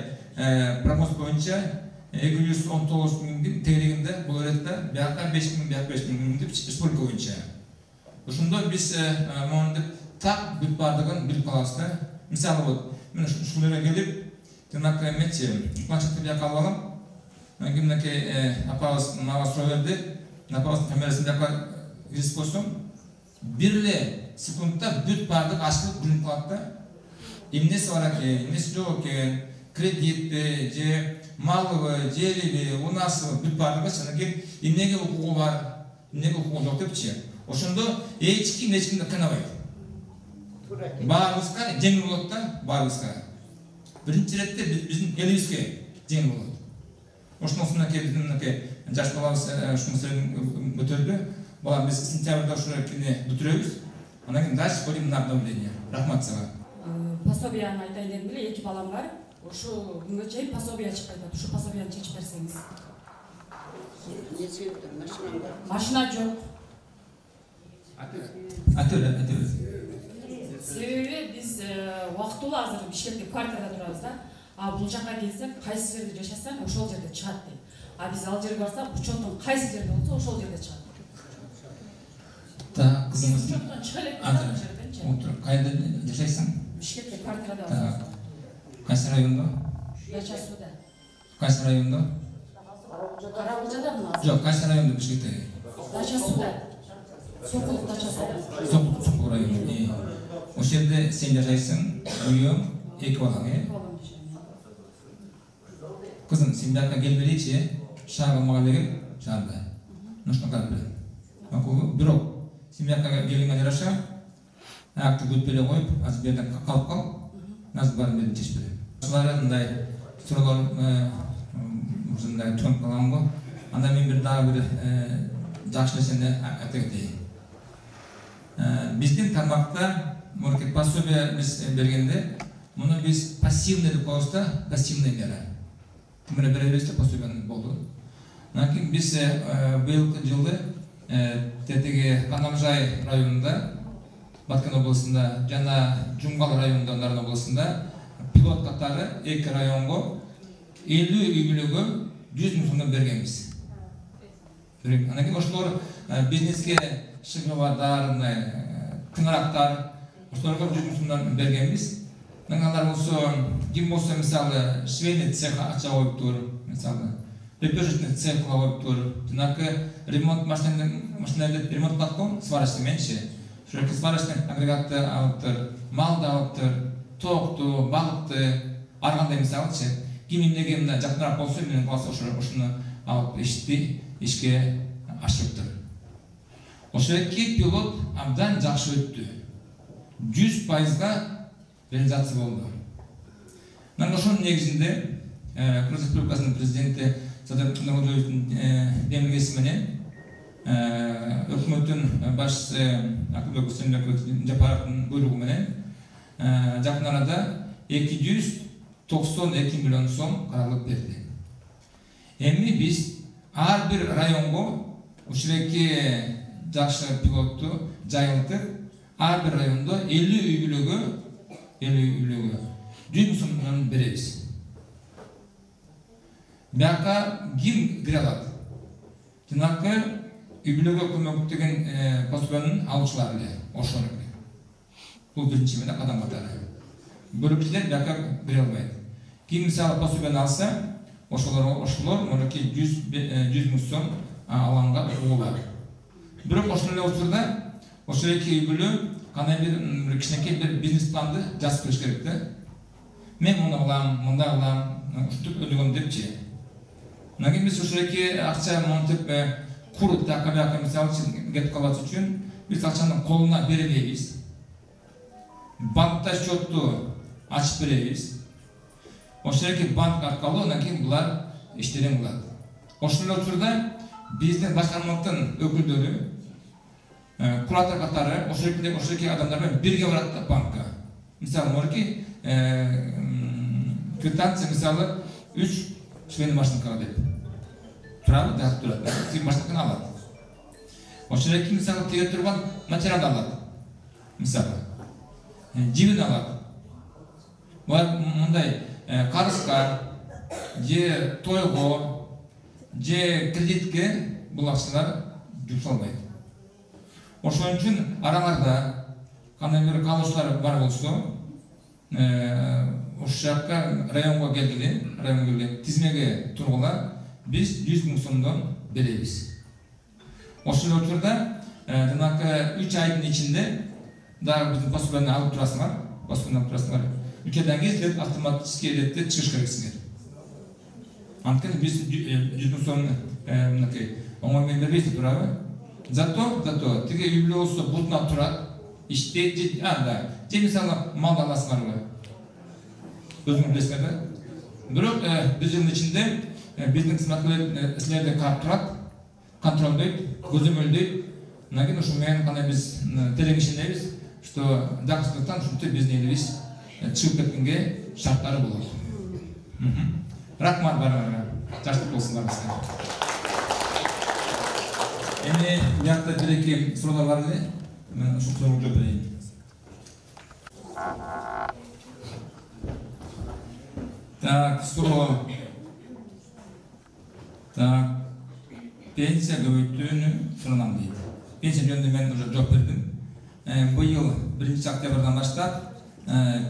прогноз боюнча 219 миңдин тегерегинде бул эретте бияка 5 миң, бияка 5 миң деп республика боюнча. Ошондо биз монде так бүт бардыгын билип калабыз да. Мисалы вот, мен ушуларга келип, жанакы эметчи, планшетти бияка алып алам. Кимнеки апабыз мага суроо берди. Апабыздын камерасын бияка киргизип койсом, бир эле секундта бүт бардык ачылып билинип калат да. Эмнеси бар экен, эмнеси жок экен, кредитти же малыбы, жериби, унасы бүт бардыгы анан кийин эмнеге укугу бар, эмнеге укугу жок депчи. Ошондо эч кимди кыйнабайт. Баарыбызга жеңил болот да, баарыбызга. Биринчи иретте биздин элибизге жеңил болот. Ошондон кийин жаш балабыз ушул маселени көтөрдү. Бала биз сентябрда ушул кини бүтүрөбүз. Анан кийин дальше будем на обновление. Рахмат сага. Пособияны айтайын дедим эле, 2 балам бар. Ошо күнгө чейин пособия чыкпай атат. Ушул пособияны чечип берсеңиз. Не себептен машина бар? Машина жок. Атыр. Себеби биз убактылуу азыр Бишкекте квартирада турабыз да. А бул жака келсек, кайсы жерде жашасаң, ошол жерде чыгат дейт. А биз ал жерге барсак, учеттон кайсы жерде болсо, ошол жерде чыгат. Так, кызыңыз. Учеттон чыга элек ал жерденчи. Отур, кайда жашайсың? Бишкекте квартирада бар. Так. Кайсы райондо? Дача суда. Кайсы райондо? Карабулжадамы? Жок, кайсы райондо Бишкекте? Дача суда. Сокулук дача суда. Сокулук району. Ошол жерде сен жашайсың, үйүң, 2 балаң, Кызым, сен бияка келбеличи, шагыл мага берген, шагылда. Нушка карап берем. Макул, бирок, сен бияка келгенге жараша, аякты көтпеле коюп, азыр берден калып кал, азыр барын берден чечип берем. Ушулар мындай суроолор ушундай төнүп калган го. Анда мен бир дагы бир жакшы нерсени айта кетейин. Биздин тармакта мурки пособие биз бергенде, муну биз пассивный деп коебуз да, пассивный мера. Мына беребиз деп пособие болду. Анан кийин биз быйылкы жылы тетеги Канамжай районунда, Баткен областында жана Жумгал районунда, Нарын областында пилот катары 2 районго 50 үй бүлөгө 100 миң сомдон бергенбиз. Анан кийин ошолор бизнеске шыгырбардар, тыңырактар, ошолорго 100 миң сомдон бергенбиз. Алар болсо, ким болсо мисалы швейный цех ача коюптур, мисалы припежитный цех коюптур, жанакы ремонт машиналарды ремонтлаткан сварочный менчи. Ошол сварочный агрегатты алыптыр, малды алыптыр, токту, балыкты, ар кандай мисалычы, ким эмнеге мына жакыныраак болсо, менен калса ошону алып ишке ашырыптыр. Ошол пилот абдан жакшы өттү. 100%га реализация болду. Ошонун негизинде Кыргыз Республикасынын президенти Садыр Нурматулловдун демилгеси менен өкмөттүн башчысы Акылбек Усенбекович Жапаровдун буйругу менен жакын арада 292 миллион сом каралып берди. Эми биз ар бир районго ушул жакшы пилотту жайылтып, ар бир райондо 50 үй бүлөгө 100 миң сомдон беребиз. Бияка ким кире алат? Жанакы үй бүлөгө көмөктөгөн пособиянын алуучулары эле, ошол эле. Бул биринчи менен кадам катары. Бөлөкчүлөр бияка кире албайт. Ким мисалы пособияны алса, ошолор мынакей 100 миң сом алганга укугу бар. Бирок ошол эле учурда ошол 2 үй бүлө кандай bir кичинекей bir бизнес планды жазып коюш керек да. Мен муну кылам, мындай кылам, ушинтип өнүгөм депчи. Нагин биз ушуреки акча монтип куруп такабака мисалы үчүн кетип калбас үчүн биз акчаны колуна беребейбиз. Банкта счетту ачып беребиз. Ошореки банк аркылуу андан кийин булар иштерин кылат. Ошол учурда биздин башкармалыктын өкүлдөрү, куратор катары ошореки адамдар менен бирге барат да банкка. Мисалы морки квитанция мисалы 3 швейный машинкага деп. Турабы жазып турат. Сиз машинканы алат. Ошореки мисалы теге турган материалды алат. Мисалы жибин алат. Булар мындай карызга же тойго же кредитке бул акчалар жумшалбайт. Ошон үчүн араларда кандай бир калышуулар бар болсо, ошол жакка районго келгиле, тизмеге тургула биз 100 000 сомдон беребиз. Ошол учурда жанакы 3 айдын ичинде дагы биздин пособияны алып турасыңар. 3 айдан кийин силер автоматически эретте чыгыш керексиңер. Анткени биз 100 000 сом мынакей оңой менен бербейбиз турабы? Зато тиги үй бүлө болсо бутуна турат, иштейт, же мисалы мал аласыңарбы? Өзүңөр билесиңер да. Бирок биз жылдын ичинде биздин кызматкерлер силерди карап турат, контролдойт, көзөмөлдөйт. Анан кийин ушул менен кандай биз терең ишенебиз, что жакшылыктан ушинтип биздин элибиз чыгып кеткенге шарттары болот. Рахмат баарыңарга. Жаштык болсундар бизге. Эми биякта бир-эки суроолор бар эле. Мен ушул суроого жооп берейин. Суроо. Пенсия көбөйтүүнү суранам дейт. Пенсия жөнүндө мен уже жооп бердим. Быйыл 1-октябрдан баштап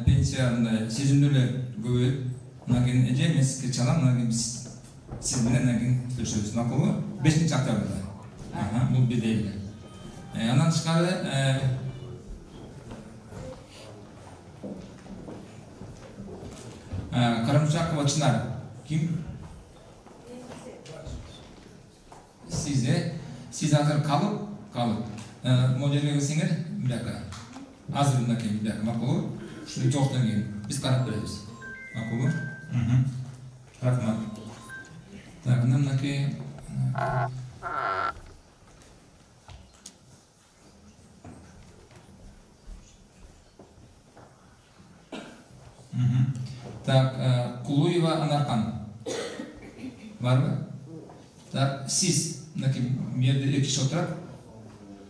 пенсия сезимдүү эле көбөйүп, анан кийин эже мен сизге чалам, анан кийин биз сиз менен анан кийин сүйлөшөбүз. Макулбу? 5-октябрда. Бул бедейле. Андан тышкары Карымшакова Чынар ким? Сиз азыр калып, могу жерге келсеңер, бияка. Азыр мынакей бияка, макулбу? Ушул жооптон кийин биз карап беребиз. Макулбу? Рахмат. Так, мынакей Так, Кулуева Анархан. Барбы? Так, сиз мынакей жерде 2 киши отурат.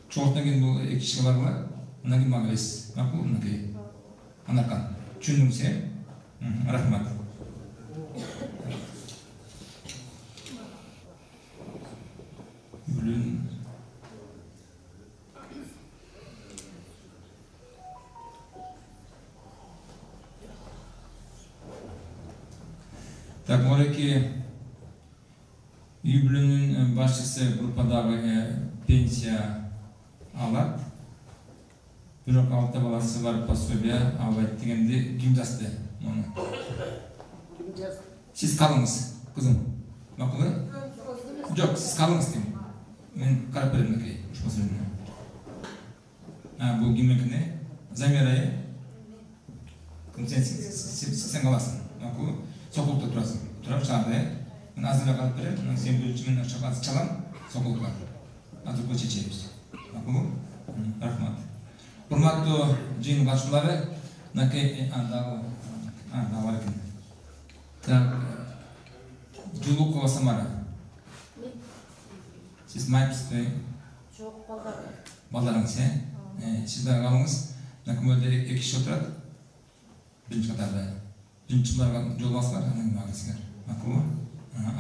Чогултан кийин бул 2 кишиге барбы? Анан кийин мага келесиз. Макул, мынакей Анархан. Түшүндүм сен? Рахмат. Так, мореки үй бүлөнүн башчысы группадагы пенсия алат. Бирок алты баласы бар, пособия албайт дегенди ким жазды муну? Сиз калыңыз, кызым. Макулбу? Жок, сиз калыңыз дейм. Мен карап берем мынакей, ушул сөзүнө. Бул кимдикине? Замира. Сен каласың. Макулбу? Сокулукта турасың. Турап шаарды. Мен азыр калып берем, анан сен бөлчү менен чакасы чалам, сокулукка. Азыр бул чечебиз. Макулбу? Рахмат. Урматтуу жыйын катышуулары, мынакей дагы бар экен. Так, Жулукова Самара. Сиз майыпсызбы? Жок, балдарым. Балдарыңыз, сиз дагы калыңыз. Мына 2 киши отурат. Биринчи катарда. Жынчыларга жол алсыңар, анан мага келсиңер. Макулбу?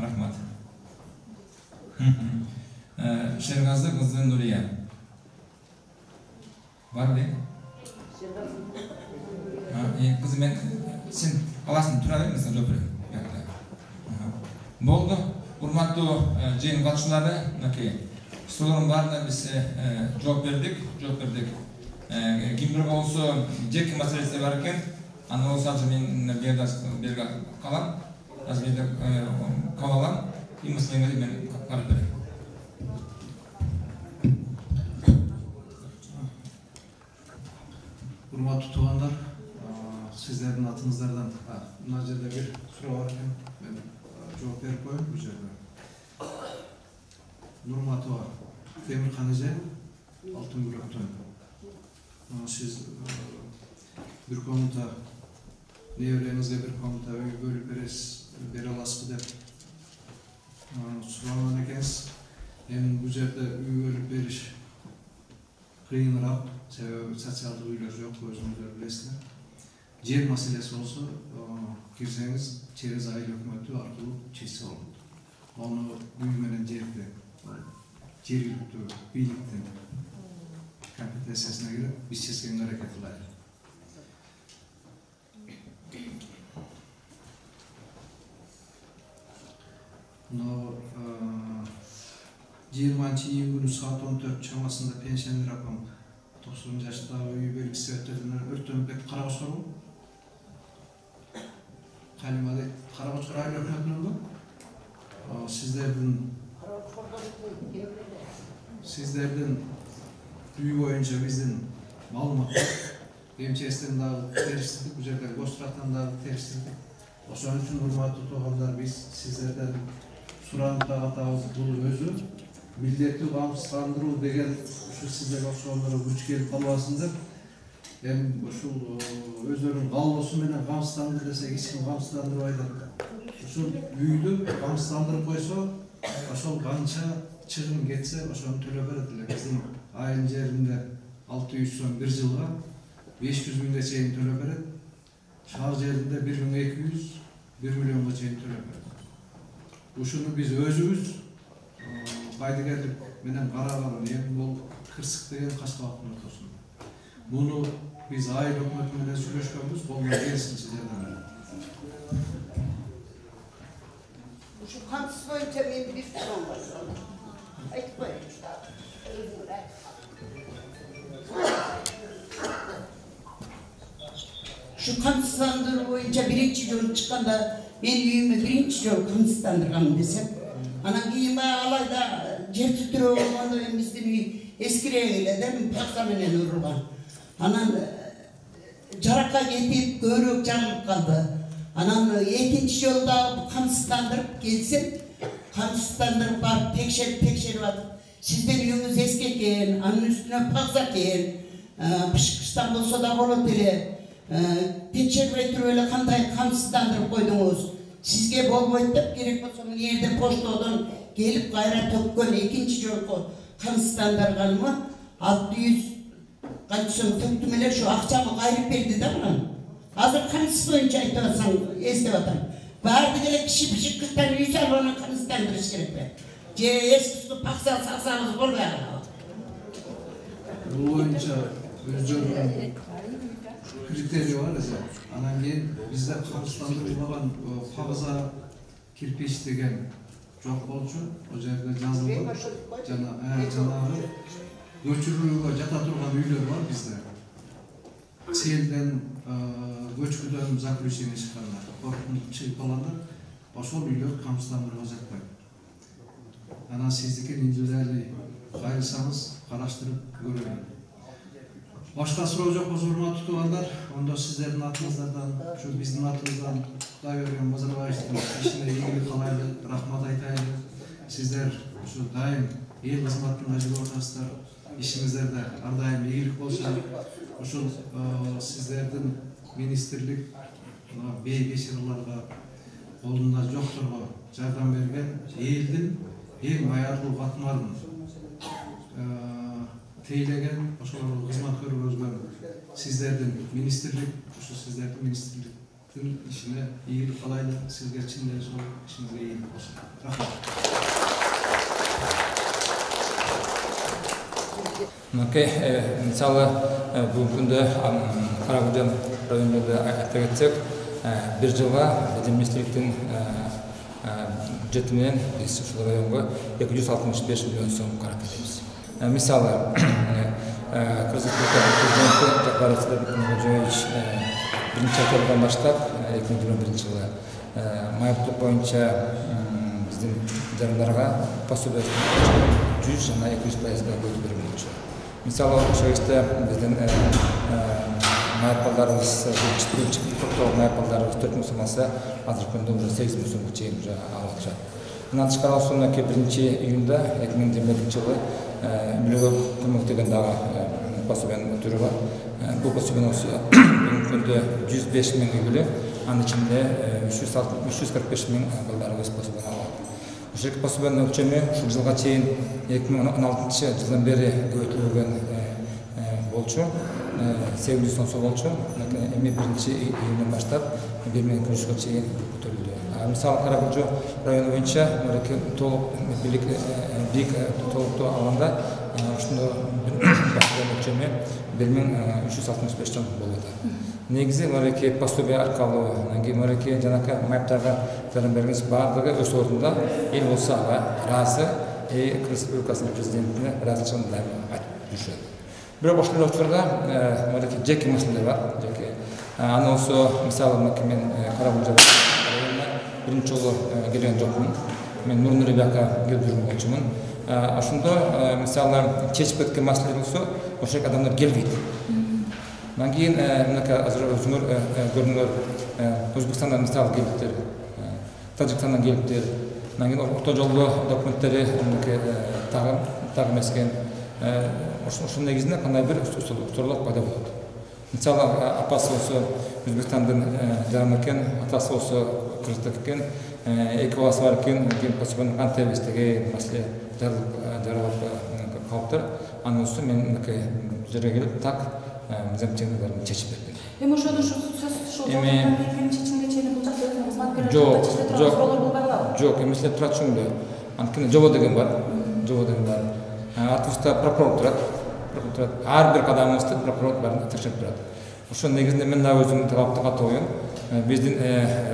Рахмат. Шергазы кызы Нурия. Барбы? Кызы мен сен аласың, тура бер, мен сага жооп берем. Болду. Урматтуу жыйын катышуулары, мынакей суроолордун баарына биз жооп бердик. Кимбир болсо жеке маселеси бар экен. Аны болсо азыр мен берге калам. Азыр мен кабыл алам. И маселени мен карап берем. Урматтуу туугандар, сиздердин атыңыздардан мына жерде бир суроо бар экен. Мен жооп берип коеюн бул жерде. Нурматова Темирхан эже, Алтын Күрөктөн. Siz bir komuta neylerinize bir komuta bölüp beri alasıp dep suraman ekens. Hem bu yerde bölüp beriş kıyınırap, sebebi sosyalda uylar yok, özümüzler bilesizler. Yer meselesi olsa girseniz çerez ayı hükümeti arkalı çizse olur. Onu büyümenen cerikte, cerikte, birlikte kompetenciyasına göre biz çizginin hareket kılayız. No 20 iyun saat 14 çamasında pensiyon rapam 90 yaşında uyu belgisi ötetinden örtön pek kara soru. Kalimade kara soru ayrı örtetinden bu. Sizlerden büyü boyunca bizim malumatlar MÇS'den daha teriştirdik, bu yerden Gostrat'tan daha teriştirdik. O son için hurmatlı toğanlar biz sizlerden suranıp dağıtağız bu özü milleti bağımsızlandırу деген şu sizlerge okşoonlara güç kelip kalbasındır. Hem şu özlerinin kalbosu menen gamsızlandır desek hiç kim gamsızlandırbaydı. Şu büyüdü gamsızlandırıp koysa oşol kança çıgın geçse oşonu төлөп berediler. Bizim ayın yerinde 600 son bir yılga 500 binde çeyin төлөп beredi. Şahar yerinde 1200 1 milyonga çeyin төлөп beredi. Ушуну biz özümüz пайдагерлик менен караган эми бул кырсык деген Кашкабактын ортосунда. Буну biz айыл өкмөтү менен сүйлөшкөнбүз, колдон келсин сиздерден. Şu kansız boyunca benim bir sorum var. Ayıp koyayım. Şu kansızlandırı boyunca birinci yol çıkanda ben üyüme birinci yol kansızlandırganım desem. Ana keyin alayda jer tütürü olmadı bizden eskireyleden paksamenen urulgan. Anan jarakka ketip körük janıp kaldı. Anan ekinci yolda kansızlandırıp gelsin, kansızlandırıp barıp tekşerip atıp sizden üyünüz eski eken, anın üstüne paksa eken, pışkıştan bolsa da bolot ele, tekşerip aytırıp öyle kanday kansızlandırıp koydunuz. Sizge bolboyt dep gerek bolsa mı yerden poştodan gelip gayra tökkön ekinci yolda kansızlandırganımı 600 kaçsın töktümeler şu akçamı gayrip berdi de bana. Hazır kanıtsız boyunca aytıyorsan esnevatan. Bardı gele pişip kırktan yüzler onu kanıtslandırış gerek be. Eski tutup paksa saksanız bol be. Bu boyunca özlerinin kriterleri var ya. Anan keyin bizde kanıtslandırılmagan Pagıza kirpiç degen çok bolçu. O yerde yazıldı. Janagı göçürülүүгө жата турган үйлөр бар бизде. Селден көчкүдөн заключение чыккандар, коркунуп чыгып калгандар, ошол үйлөр камсыздандырууга жатпайт. Анан сиздики индивидуальный кайрысаңыз караштырып көрөлү. Башка суроо жок болсо урматтуу туугандар, ондо сиздердин атыңыздардан, ушу биздин атыбыздан Кудайберген Базарбаевдин ишине ийгилик каалайлы, рахмат айтайлы. Сиздер ушу дайым эл кызматында жүрүп атасыздар. İşinizlerde ardayım iyilik olsun. Uşul sizlerden ministerlik bey geçirilarga kolunda jokturga jardam bergen eldin eң ayarlı katmarın teylegen oşolarga hizmet көргөзгөн sizlerden ministerlik ministerliktin işine iyilik kalaylı sizler çinler sol işinize iyilik olsun. Rahmat. Мысалы бүгінгі күнде Қаракөзен районында айта кетсек, бір жылға министрліктің бюджетімен ушул районға 265 миллион сом карап кетебиз. Мисалы Кыргыз президенти Жапар Нурматуллович биринчи октябрдан баштап 2021 жылы майыптык боюнча биздин жарандарга пособие 100 жана 200%га көтөрүп берилмекчи. Мисалы ошол кезде биздин майыпалдарыбыз майыпалдарыбыз 4 миң сом алса, азыркы күндө уже 8 миң сомго чейин уже алып жатат. Мындан тышкары осуна 1 июнда 2021 жылы мүлөгө көмөктөгөн дагы пособиянын түрү бар. Бул пособияны бүгүнкү күндө 105 миң үй, анын ичинде 345 миң балдарыбыз пособияны алат. Ошол пособиянын өлчөмү ушул жылга чейин 2016 жылдан бери көбөйтүлгөн болчу. 800 сом болчу. Эми 1 июндан баштап 1200га чейин көтөрүлдү. Мисалы Карабулжу району боюнча толук бик толуктуу алганда ушундо өлчөмү 1365 сом болуп атат. Негизи мынакей пособие аркылуу мынакей жанакы майыптарга жаран бергенс баардыгы өз ордунда, эл болсо ага ыраазы, Кыргыз Республикасынын президентине ыраазычылыгын айтып жүрүшөт. Бирок ошол учурда мынакей жеке маселелер бар. Аны болсо мисалы мен Карабулжу районуна биринчи жолу келген жокмун. Мен Нурнур бияка келип жүргөн болчумун. Ошондо мисалы чечип кеткен маселелер болсо ошол адамдар келбейт. Андан кийин мынакей азыр өзүңөр көрдүңөр, Өзбекстандан мисалы келиптир, Тажикстандан келиптир. Андан кийин орто жолдо документтери тагы эмескен. Ошол негизинде кандай бир уктурлук пайда болот. Мисалы апасы болсо Өзбекстандын жараны экен, атасы болсо Кыргызда экен, эки баласы бар экен, пособияны кантип эбиз деген маселе жаралып калыптыр. Аны болсо мен мынакей жерге келип так мизамчылыгын баарын чечип бердим. Эми ошону ушул чечимге чейин бул жакта өзүңүз суроолор болбойбу? Жок, эми силер турат чүңдө. Анткени жобо деген бар. Артыбызда прокурор турат. Ар бир кадамыбызды прокурор баарын текшерип турат. Ошол негизинде мен дагы өзүмдүн талапты катуу коюм. Биздин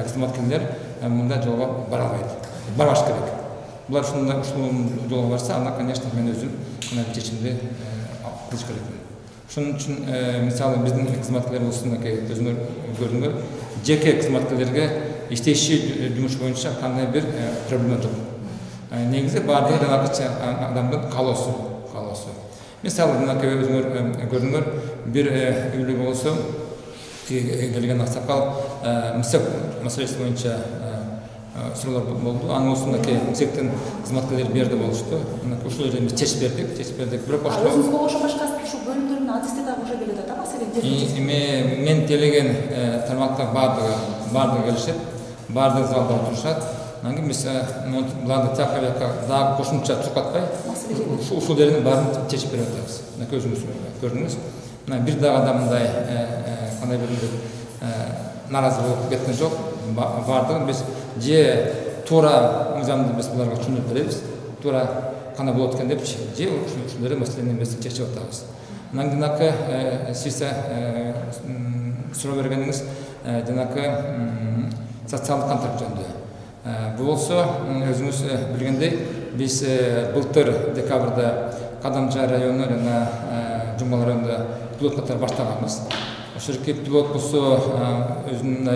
кызматкерлер мындай жолго бара албайт. Барбаш керек. Булар ушул жолго барса, анда, конечно, мен өзүм мындай чечимди кылыш керекмин. Ошон үчүн мисалы биздин кызматкерлер болсун, өзүңөр көрдүңөр, жеке кызматкерлерге иштеши жумуш боюнча кандай бир проблема жок. Негизи баардыгы жанагы адамдын каалоосу. Мисалы өзүңөр көрдүңөр, бир үйлүү болсо келген аксакал мисек маселеси боюнча суроолор болду. Аны болсун мисектин кызматкерлери берди болушту. Ушул жерде биз чечип бердик. Бирок өзүңүзгө кошо башка ушу бөлүмдөрдүн адисти дагы уже келет да маселе. Мен телеген тармактар баардыгы келишет, баардыгы залда отурушат. Анан кийин биз буларды тияка дагы кошумча туркатпай, ушул жердин баарын чечип берип атабыз. Өзүңүз көрдүңүз. Бир дагы адам мындай кандай бир наразы болуп кеткен жок. Баардыгын биз же туура мыйзамды биз буларга түшүндүрүп беребиз, туура кандай болот экен деп, же ушул жерде маселени биз чечип атабыз. Анан кийин сиз суроо бергениңиз жанакы социалдык контракт жөнүндө. Бул болсо өзүңүз билгендей, биз былтыр декабрда Кадамжай району жана Жумгал районунда пилот катары баштаганбыз. Ошол пилот болсо өзүнүн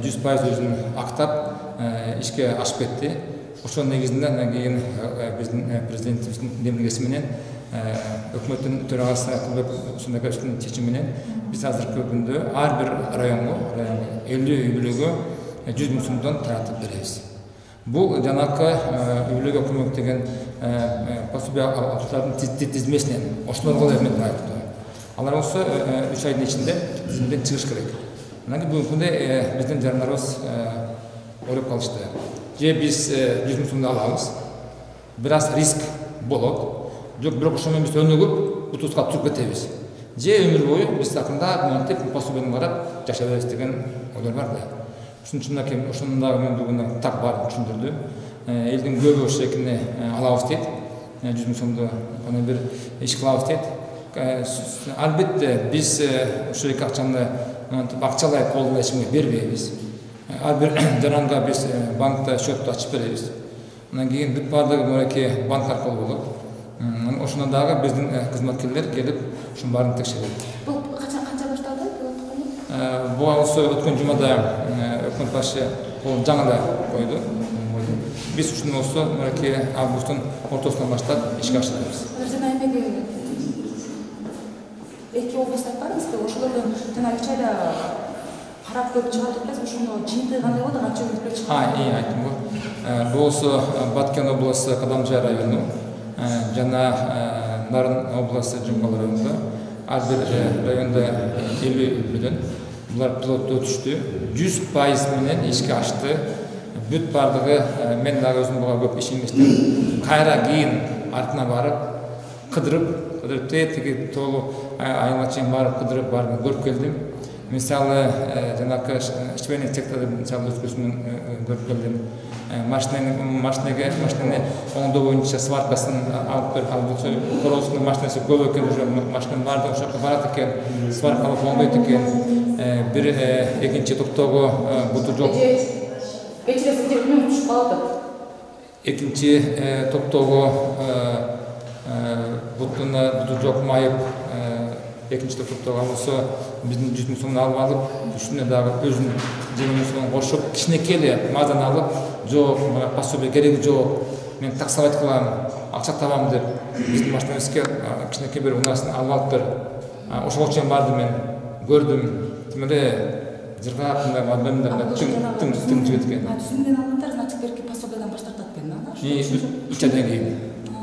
100% өзүн актап ишке ашып кетти. Ошол негизинде андан кийин биздин президентибиздин демилгеси менен өкмөттүн төрагасы Акылбек чечими менен биз азыркы күндө ар бир районго 50 үй бүлөгө 100 миң сомдон таратып беребиз. Бул жанакы үйлөргө көмөктөгөн пособие алуучулардын тизмесинен ошолорго да мен айтып. Алар болсо 3 айдын ичинде тизимден чыгыш керек. Анан кийин бүгүнкү күндө биздин жарандарыбыз ойлоп калышты. Же биз 100 миң сомду алабыз, бир аз риск болот. Жок, бирок ошол менен биз өнүгүп, утузга туруп кетебиз. Же өмүр бою биз акырындап монтип пособияны карап жашай беребиз деген ойлор бар да. Ошон үчүн ошондон дагы мен бүгүн так баарын түшүндүрдү. Элдин көбү ошол экини алабыз дейт. 100 миң сомду кандай бир иш кылабыз дейт. Албетте биз ошол эки акчаны акчалай колдон эч кимге бербейбиз. Ар бир жаранга биз банкта счетту ачып беребиз. Андан кийин бүт баардыгы мынакей банк аркылуу болот. Ошондон дагы биздин кызматкерлер келип ушунун баарын текшерет. Бул качан башталды? Бул өткөн жумада өкмөт башы жаңы эле койду. Биз ушуну болсо мынакей августтун ортосунан баштап ишке ашырабыз. Жана эмеге эки областар барбызбы? Ошолордон жана 3 айда карап көрүп чыгат экенбиз. Ошондо жыйынтыгы кандай болду? Канча өтүп чыкты? Айттым го. Бул болсо Баткен областы Кадамжай району жана Нарын областы Жумгал районунда ар бир районда 50 билен булар пилотту өтүштү. 100% менен ишке ашты. Бүт бардыгы мен дагы өзүм буга көп ишенбестен кайра кийин артына барып кыдырып теги толу айылга чейин барып кыдырып баарын көрүп келдим. Мисалы жанакы ичмени секторду мисалы өткөзүнөн көрүп келдим. Машинени оңдоо боюнча сваркасын алып берип, коросунун машинеси көп экен, уже машинанын баардыгы ошакка барат экен, сваркалык оңдойт экен. Бир экинчи топтогу буту жок. Экинчи топтогу буту жок майып, экинчи топтогу алса биздин 100 миң сомун алып, үстүнө дагы өзүнүн 20 миң сомун кошуп, кичинекей эле мазаны алып, жок, пособие кереги жок, мен таксовать кылам, акча табам деп, биздин машинабызга кичинекей бир унасын алып бер. Ошого чейин бардым мен, көрдүм, тим эле жыргап мындай тың жигит экен. Түзүмдөн алгандар, значит, берки пособиядан баш тартат экен, да? 3 айдан кийин.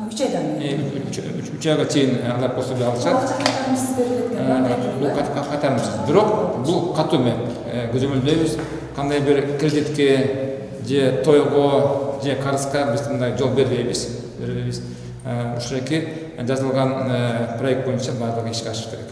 3 айдан кийин. 3 айга чейин алар пособие алышат. Бул кайтарымсыз. Бирок бул катуу мен көзөмөлдөйбүз. Кандай бир кредитке же тойго же карызга биз мындай жол бербейбиз. Ушунаки жазылган проект боюнча баардыгы ишке ашыш керек.